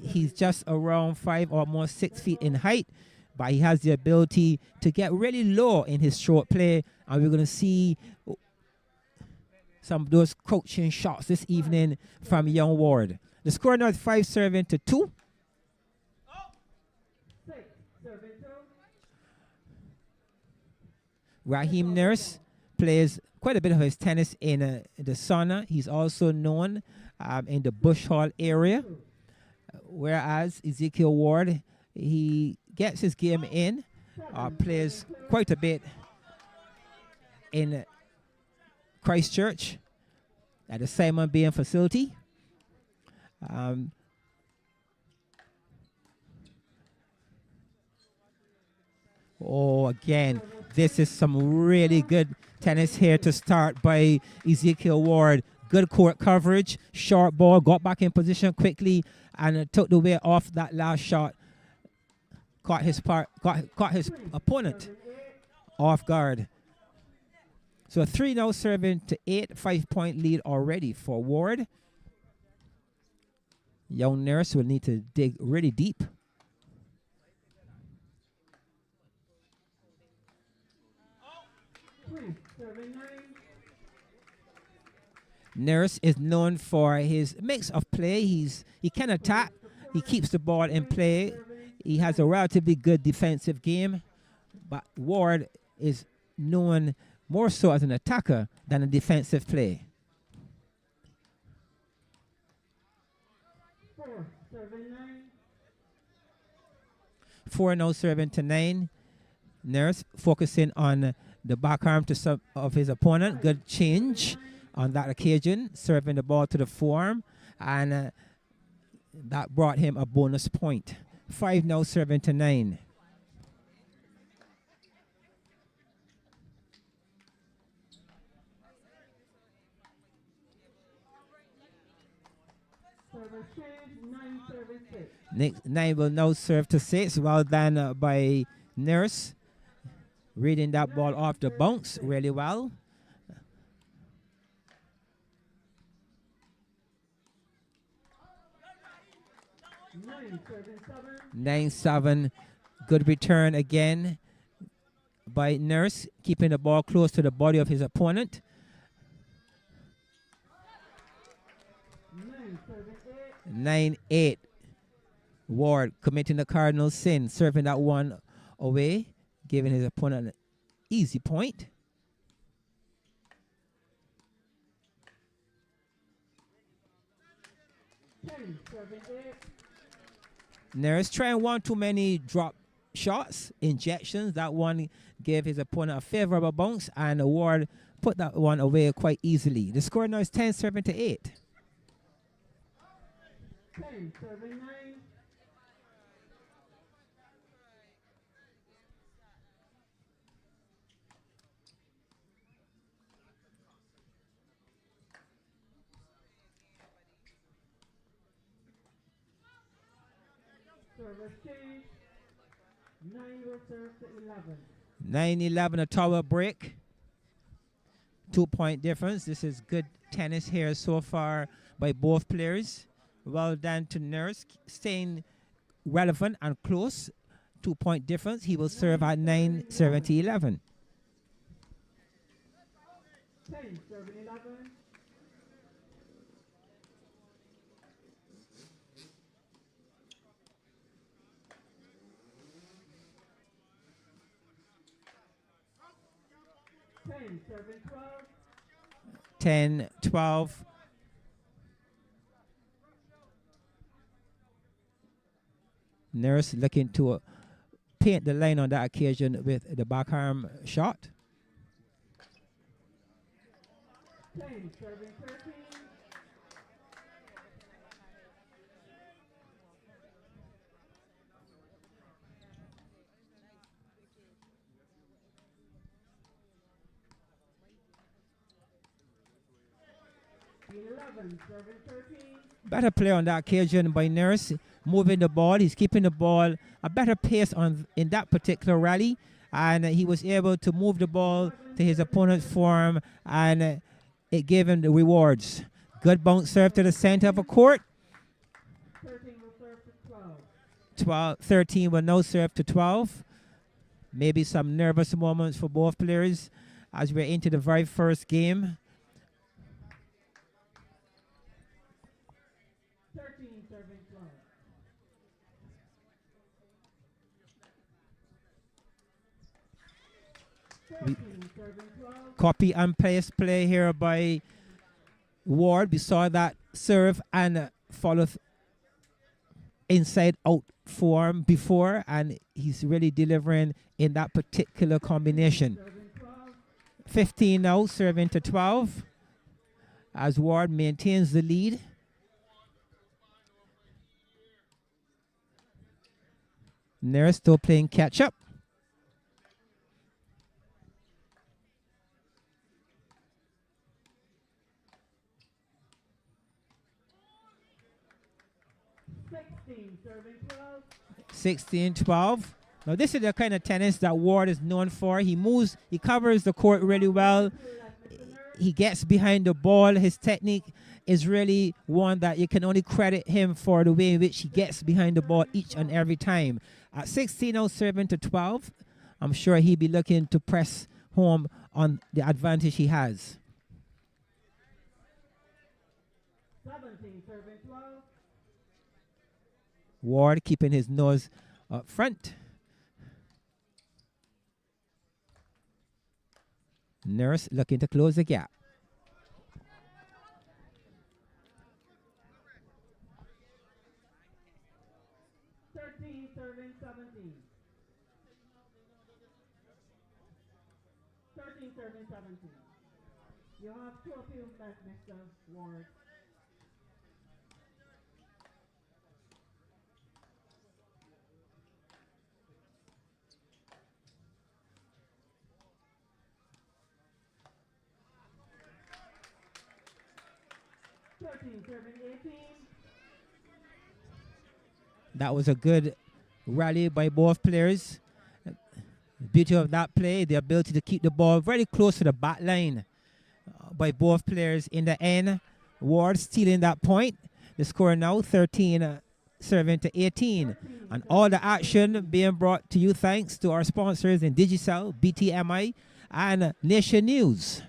He's just around 5 or more 6 feet in height, but he has the ability to get really low in his short play, and we're going to see some of those crouching shots this evening from young Ward. The score now is 5 serving to 2. Raheem Nurse plays quite a bit of his tennis in the sauna. He's also known in the Bush Hall area, whereas Ezekiel Ward, he gets his game in, plays quite a bit in Christchurch at the Simon Bain facility. Again, this is some really good tennis here to start by Ezekiel Ward. Good court coverage, short ball, got back in position quickly, and took the weight off that last shot. Caught his opponent off guard. So 3 now serving to 8, 5-point lead already for Ward. Young Nurse will need to dig really deep. Nurse is known for his mix of play. He can attack. He keeps the ball in play. He has a relatively good defensive game. but Ward is known more so as an attacker than a defensive play. 4 now serving to 9. Nurse focusing on the backarm to some of his opponent. Good change on that occasion, serving the ball to the forearm, and that brought him a bonus point. 5 now serving to 9. Next 9 will now serve to 6. Well done by Nurse. Reading that ball off the bounce really well. 9-7. Good return again by Nurse, keeping the ball close to the body of his opponent. 9-8. Ward committing the cardinal sin, serving that one away, giving his opponent an easy point. Nurse trying one too many drop shots, injections. That one gave his opponent a favorable bounce, and Ward put that one away quite easily. The score now is 10-7 to 8. 10-7-9. Service change. 9 will serve to 11. 9-11, a tower break. 2-point difference. This is good tennis here so far by both players. Well done to Nurse, staying relevant and close. 2-point difference. He will serve at 9-7 to 11. 10-7-11. Ten, 12. Nurse looking to paint the line on that occasion with the backarm shot. 10-7-13. 11-7-13. Better play on that occasion by Nurse, moving the ball. He's keeping the ball a better pace in that particular rally, and he was able to move the ball to his opponent's form, and it gave him the rewards. Good bounce serve to the center of a court. 13 will serve to 12. 13 will now serve to 12. Maybe some nervous moments for both players as we're into the very first game. 13 serving 12. 14 serving 12. Copy and paste play here by Ward. We saw that serve and follow inside out form before, and he's really delivering in that particular combination. 15 now serving to 12 as Ward maintains the lead. Nurse still playing catch up. Serving 12. 16-12. Now this is the kind of tennis that Ward is known for. He moves, he covers the court really well. He gets behind the ball. His technique is really one that you can only credit him for, the way in which he gets behind the ball each and every time. At 16 now serving to 12, I'm sure he'll be looking to press home on the advantage he has. 17 serving 12. Ward keeping his nose up front. Nurse looking to close the gap. Serving 17. 13 serving 17. You have 2 appeals left, Mr. Ward. Serving 18. That was a good rally by both players. Beauty of that play, the ability to keep the ball very close to the back line by both players in the end. Ward stealing that point. The score now 13 serving to 18. And all the action being brought to you thanks to our sponsors in Digicel, BTMI, and Nation News.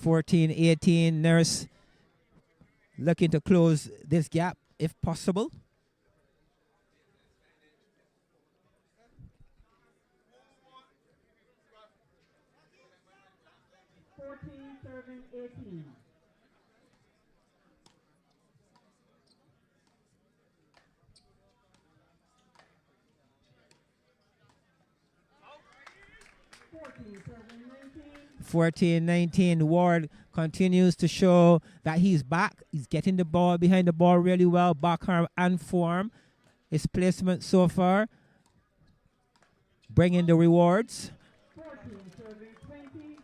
14-18, Nurse looking to close this gap if possible. Serving 18. Serving 14-19. Ward continues to show that he's back. He's getting the ball behind the ball really well, backarm and forearm. His placement so far bringing the rewards. 14 serving 20.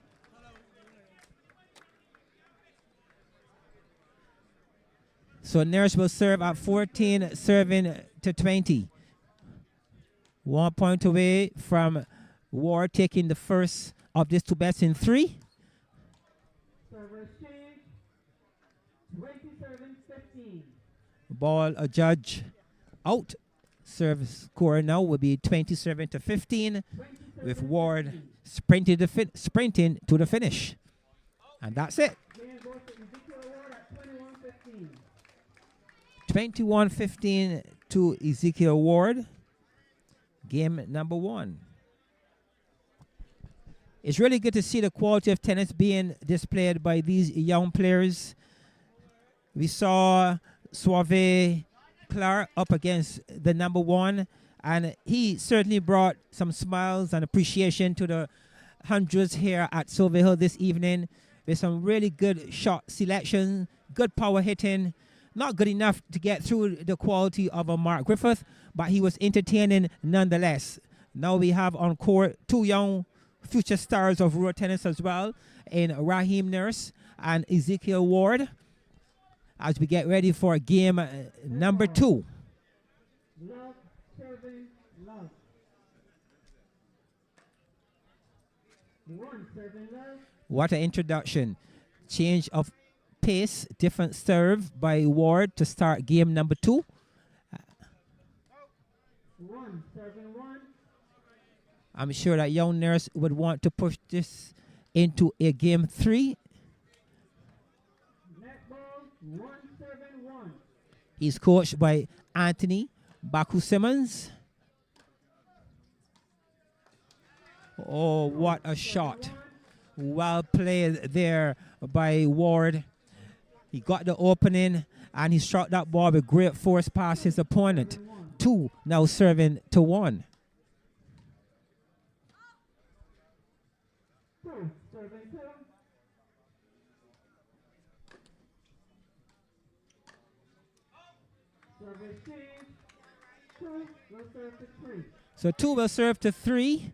So Nurse will serve at 14 serving to 20. 1 point away from Ward taking the first of these two bets in 3. Server exchange. 27-15. Ball adjudged out. Serve score now will be 27-15 with Ward sprinting to the finish. And that's it. Game goes to Ezekiel Ward at 21-15. 21-15 to Ezekiel Ward. Game number 1. It's really good to see the quality of tennis being displayed by these young players. We saw Sauve Clarke up against the number 1, and he certainly brought some smiles and appreciation to the hundreds here at Sauve Hill this evening with some really good shot selection, good power hitting. Not good enough to get through the quality of a Mark Griffith, but he was entertaining nonetheless. Now we have on court 2 young future stars of road tennis as well in Raheem Nurse and Ezekiel Ward as we get ready for game number 2. Love serving love. 1 serving love. What an introduction. Change of pace, different serve by Ward to start game number 2. 1 serving 1. I'm sure that young Nurse would want to push this into a game 3. Netball 1 serving 1. He's coached by Anthony Baku Simmons. Oh, what a shot. Well played there by Ward. He got the opening and he struck that ball with great force past his opponent. 2 now serving to 1. 2 serving 2. Service change. 2 will serve to 3. So 2 will serve to 3.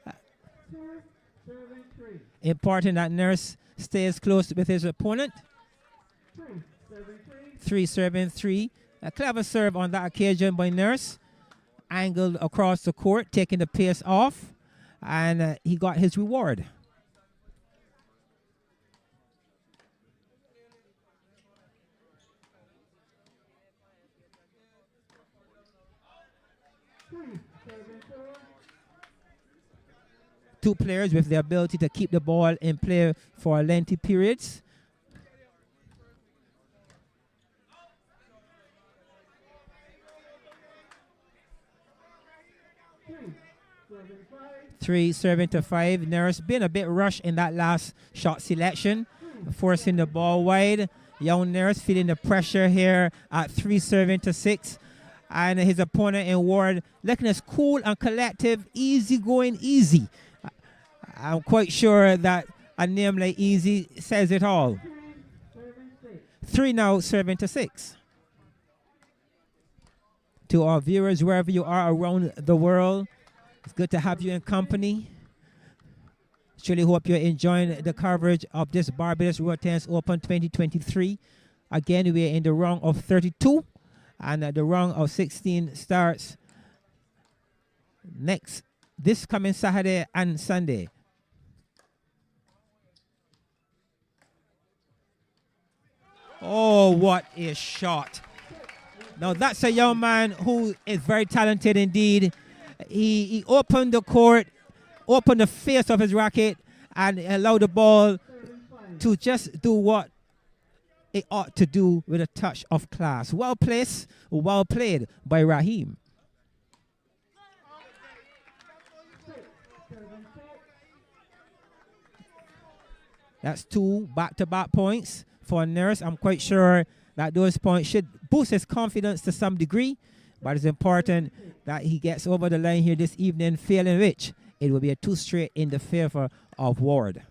2 serving 3. Important that Nurse stays close with his opponent. 3 serving 3. 3 serving 3. A clever serve on that occasion by Nurse. Angled across the court, taking the pace off. And he got his reward. Two players with the ability to keep the ball in play for lengthy periods. 3 serving to 5. Nurse been a bit rushed in that last shot selection, forcing the ball wide. Young Nurse feeling the pressure here at 3 serving to 6. And his opponent in Ward looking as cool and collective, easy going, easy. I'm quite sure that a name like Easy says it all. 3 now serving to 6. To our viewers, wherever you are around the world, it's good to have you in company. Surely hope you're enjoying the coverage of this Barbados Road Tennis Open 2023. Again, we're in the round of 32, and the round of 16 starts this coming Saturday and Sunday. Oh, what a shot. Now, that's a young man who is very talented indeed. He opened the court, opened the face of his racket, and allowed the ball to just do what it ought to do with a touch of class. Well placed, well played by Raheem. That's 2 back-to-back points for Nurse. I'm quite sure that those points should boost his confidence to some degree, but it's important that he gets over the line here this evening, failing which it will be a 2 straight in the favor of Ward.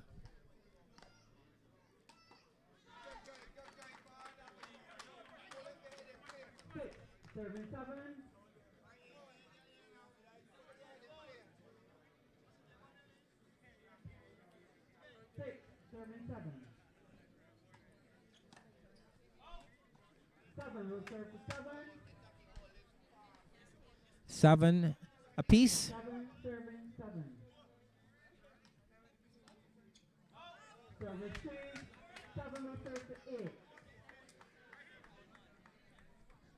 Seven apiece.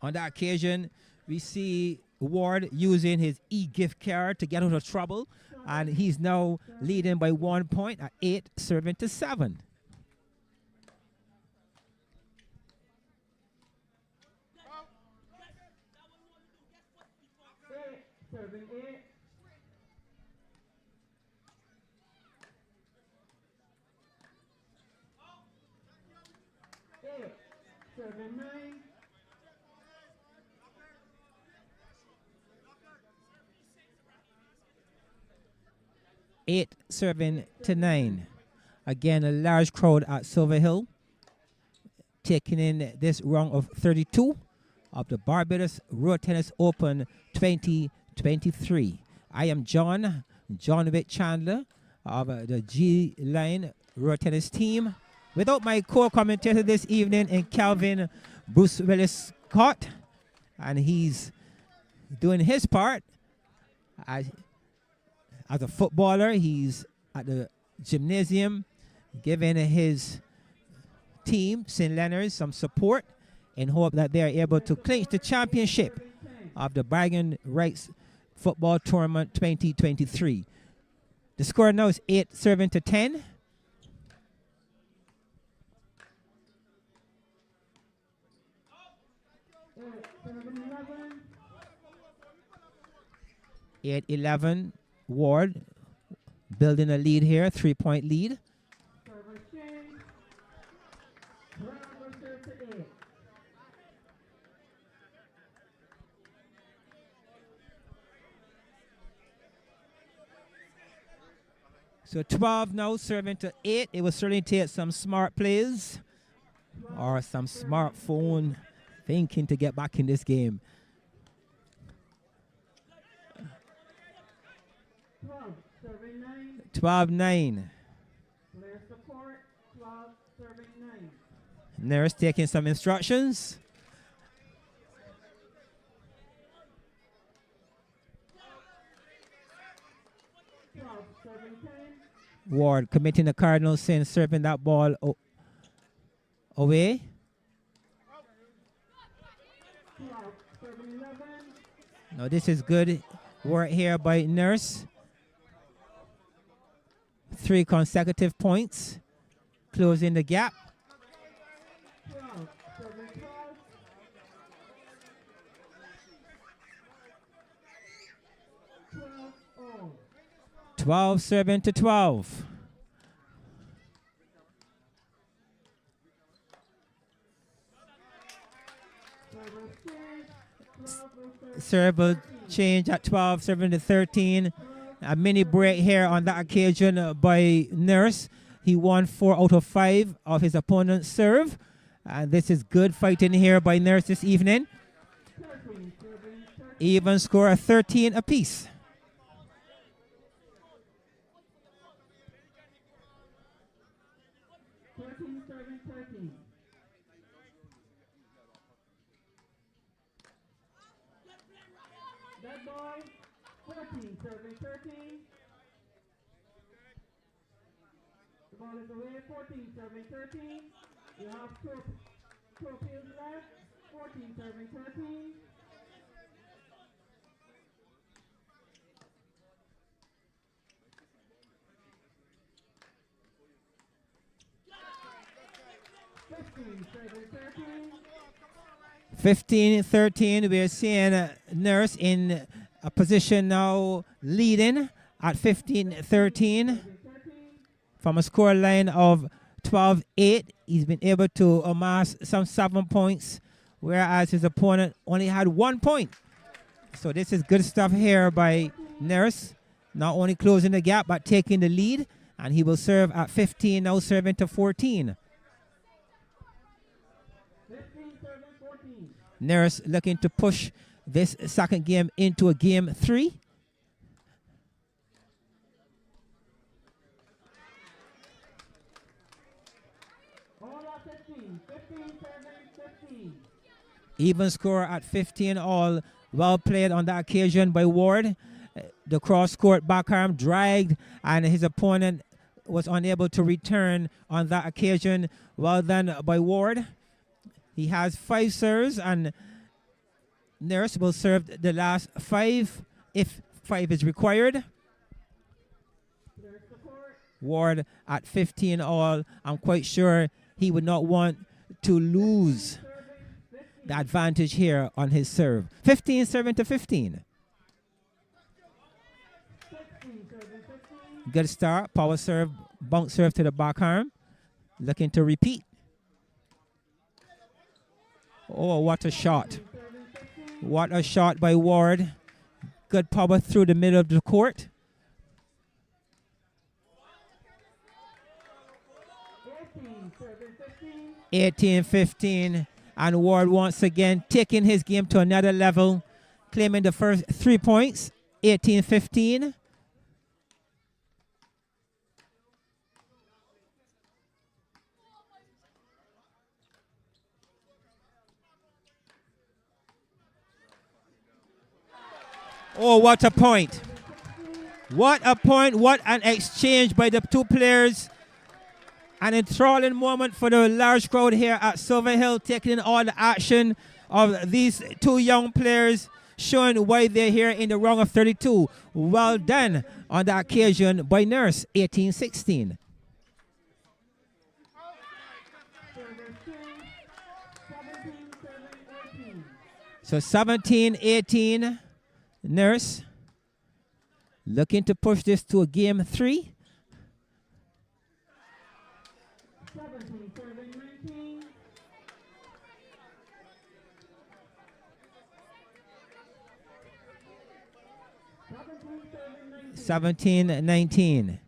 On that occasion, we see Ward using his e-gift card to get out of trouble, and he's now leading by 1 point at 8 serving to 7. Eight serving to 9. Again, a large crowd at Silver Hill, taking in this round of 32 of the Barbados Road Tennis Open 2023. I am John Wick Chandler of the G Line Road Tennis team. Without my co-commentator this evening in Calvin Bruce Willis Scott, and he's doing his part as a footballer. He's at the gymnasium giving his team, St. Leonard's, some support in hope that they are able to clinch the championship of the Bragging Rights Football Tournament 2023. The score now is 8 serving to 10. At 11, Ward building a lead here, 3-point lead. So 12 now serving to 8. It will certainly take some smart plays or some smartphone thinking to get back in this game. 12-9. Nurse taking some instructions. Ward committing the cardinal sin, serving that ball away. Now this is good work here by Nurse. 3 consecutive points, closing the gap. 12 serving to 12. Serve will change at 12 serving to 13. A mini break here on that occasion by Nurse. He won 4 out of 5 of his opponent's serve. And this is good fighting here by Nurse this evening. Even score of 13 apiece. That ball, 14, serving 13. The ball is away, 14, serving 13. You have two appeals left, 14, serving 13. Fifteen, 13. We are seeing Nurse in a position now leading at 15-13 from a score line of 12-8. He's been able to amass some 7 points, whereas his opponent only had 1 point. So this is good stuff here by Nurse, not only closing the gap but taking the lead, and he will serve at 15, now serving to 14. Nurse looking to push this second game into a game 3. Even score at 15 all. Well played on that occasion by Ward. The cross-court backarm dragged and his opponent was unable to return on that occasion. Well done by Ward. He has 5 serves and Nurse will serve the last 5 if 5 is required. Ward at 15 all. I'm quite sure he would not want to lose the advantage here on his serve. 15 serving to 15. Good start. Power serve, bounce serve to the backarm. Looking to repeat. Oh, what a shot. What a shot by Ward. Good power through the middle of the court. (18-15) and Ward once again taking his game to another level, claiming the first 3 points. 18-15. Oh, what a point. What a point. What an exchange by the two players. An enthralling moment for the large crowd here at Sauve Hill, taking in all the action of these two young players, showing why they're here in the round of 32. Well done on the occasion by Nurse. 18-16. So 17-18. Nurse looking to push this to a game 3. (17-19).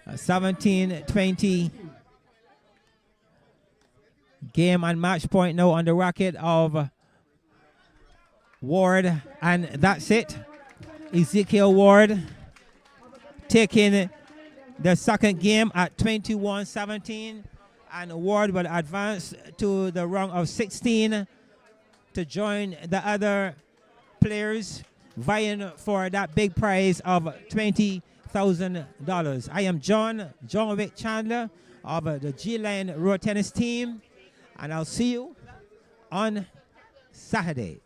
17-20. Game and match point now on the racket of Ward, and that's it. Ezekiel Ward taking the second game at 21-17, and Ward will advance to the round of 16 to join the other players vying for that big prize of $20,000. I am John Wick Chandler of the G-Line Road Tennis team, and I'll see you on Saturday.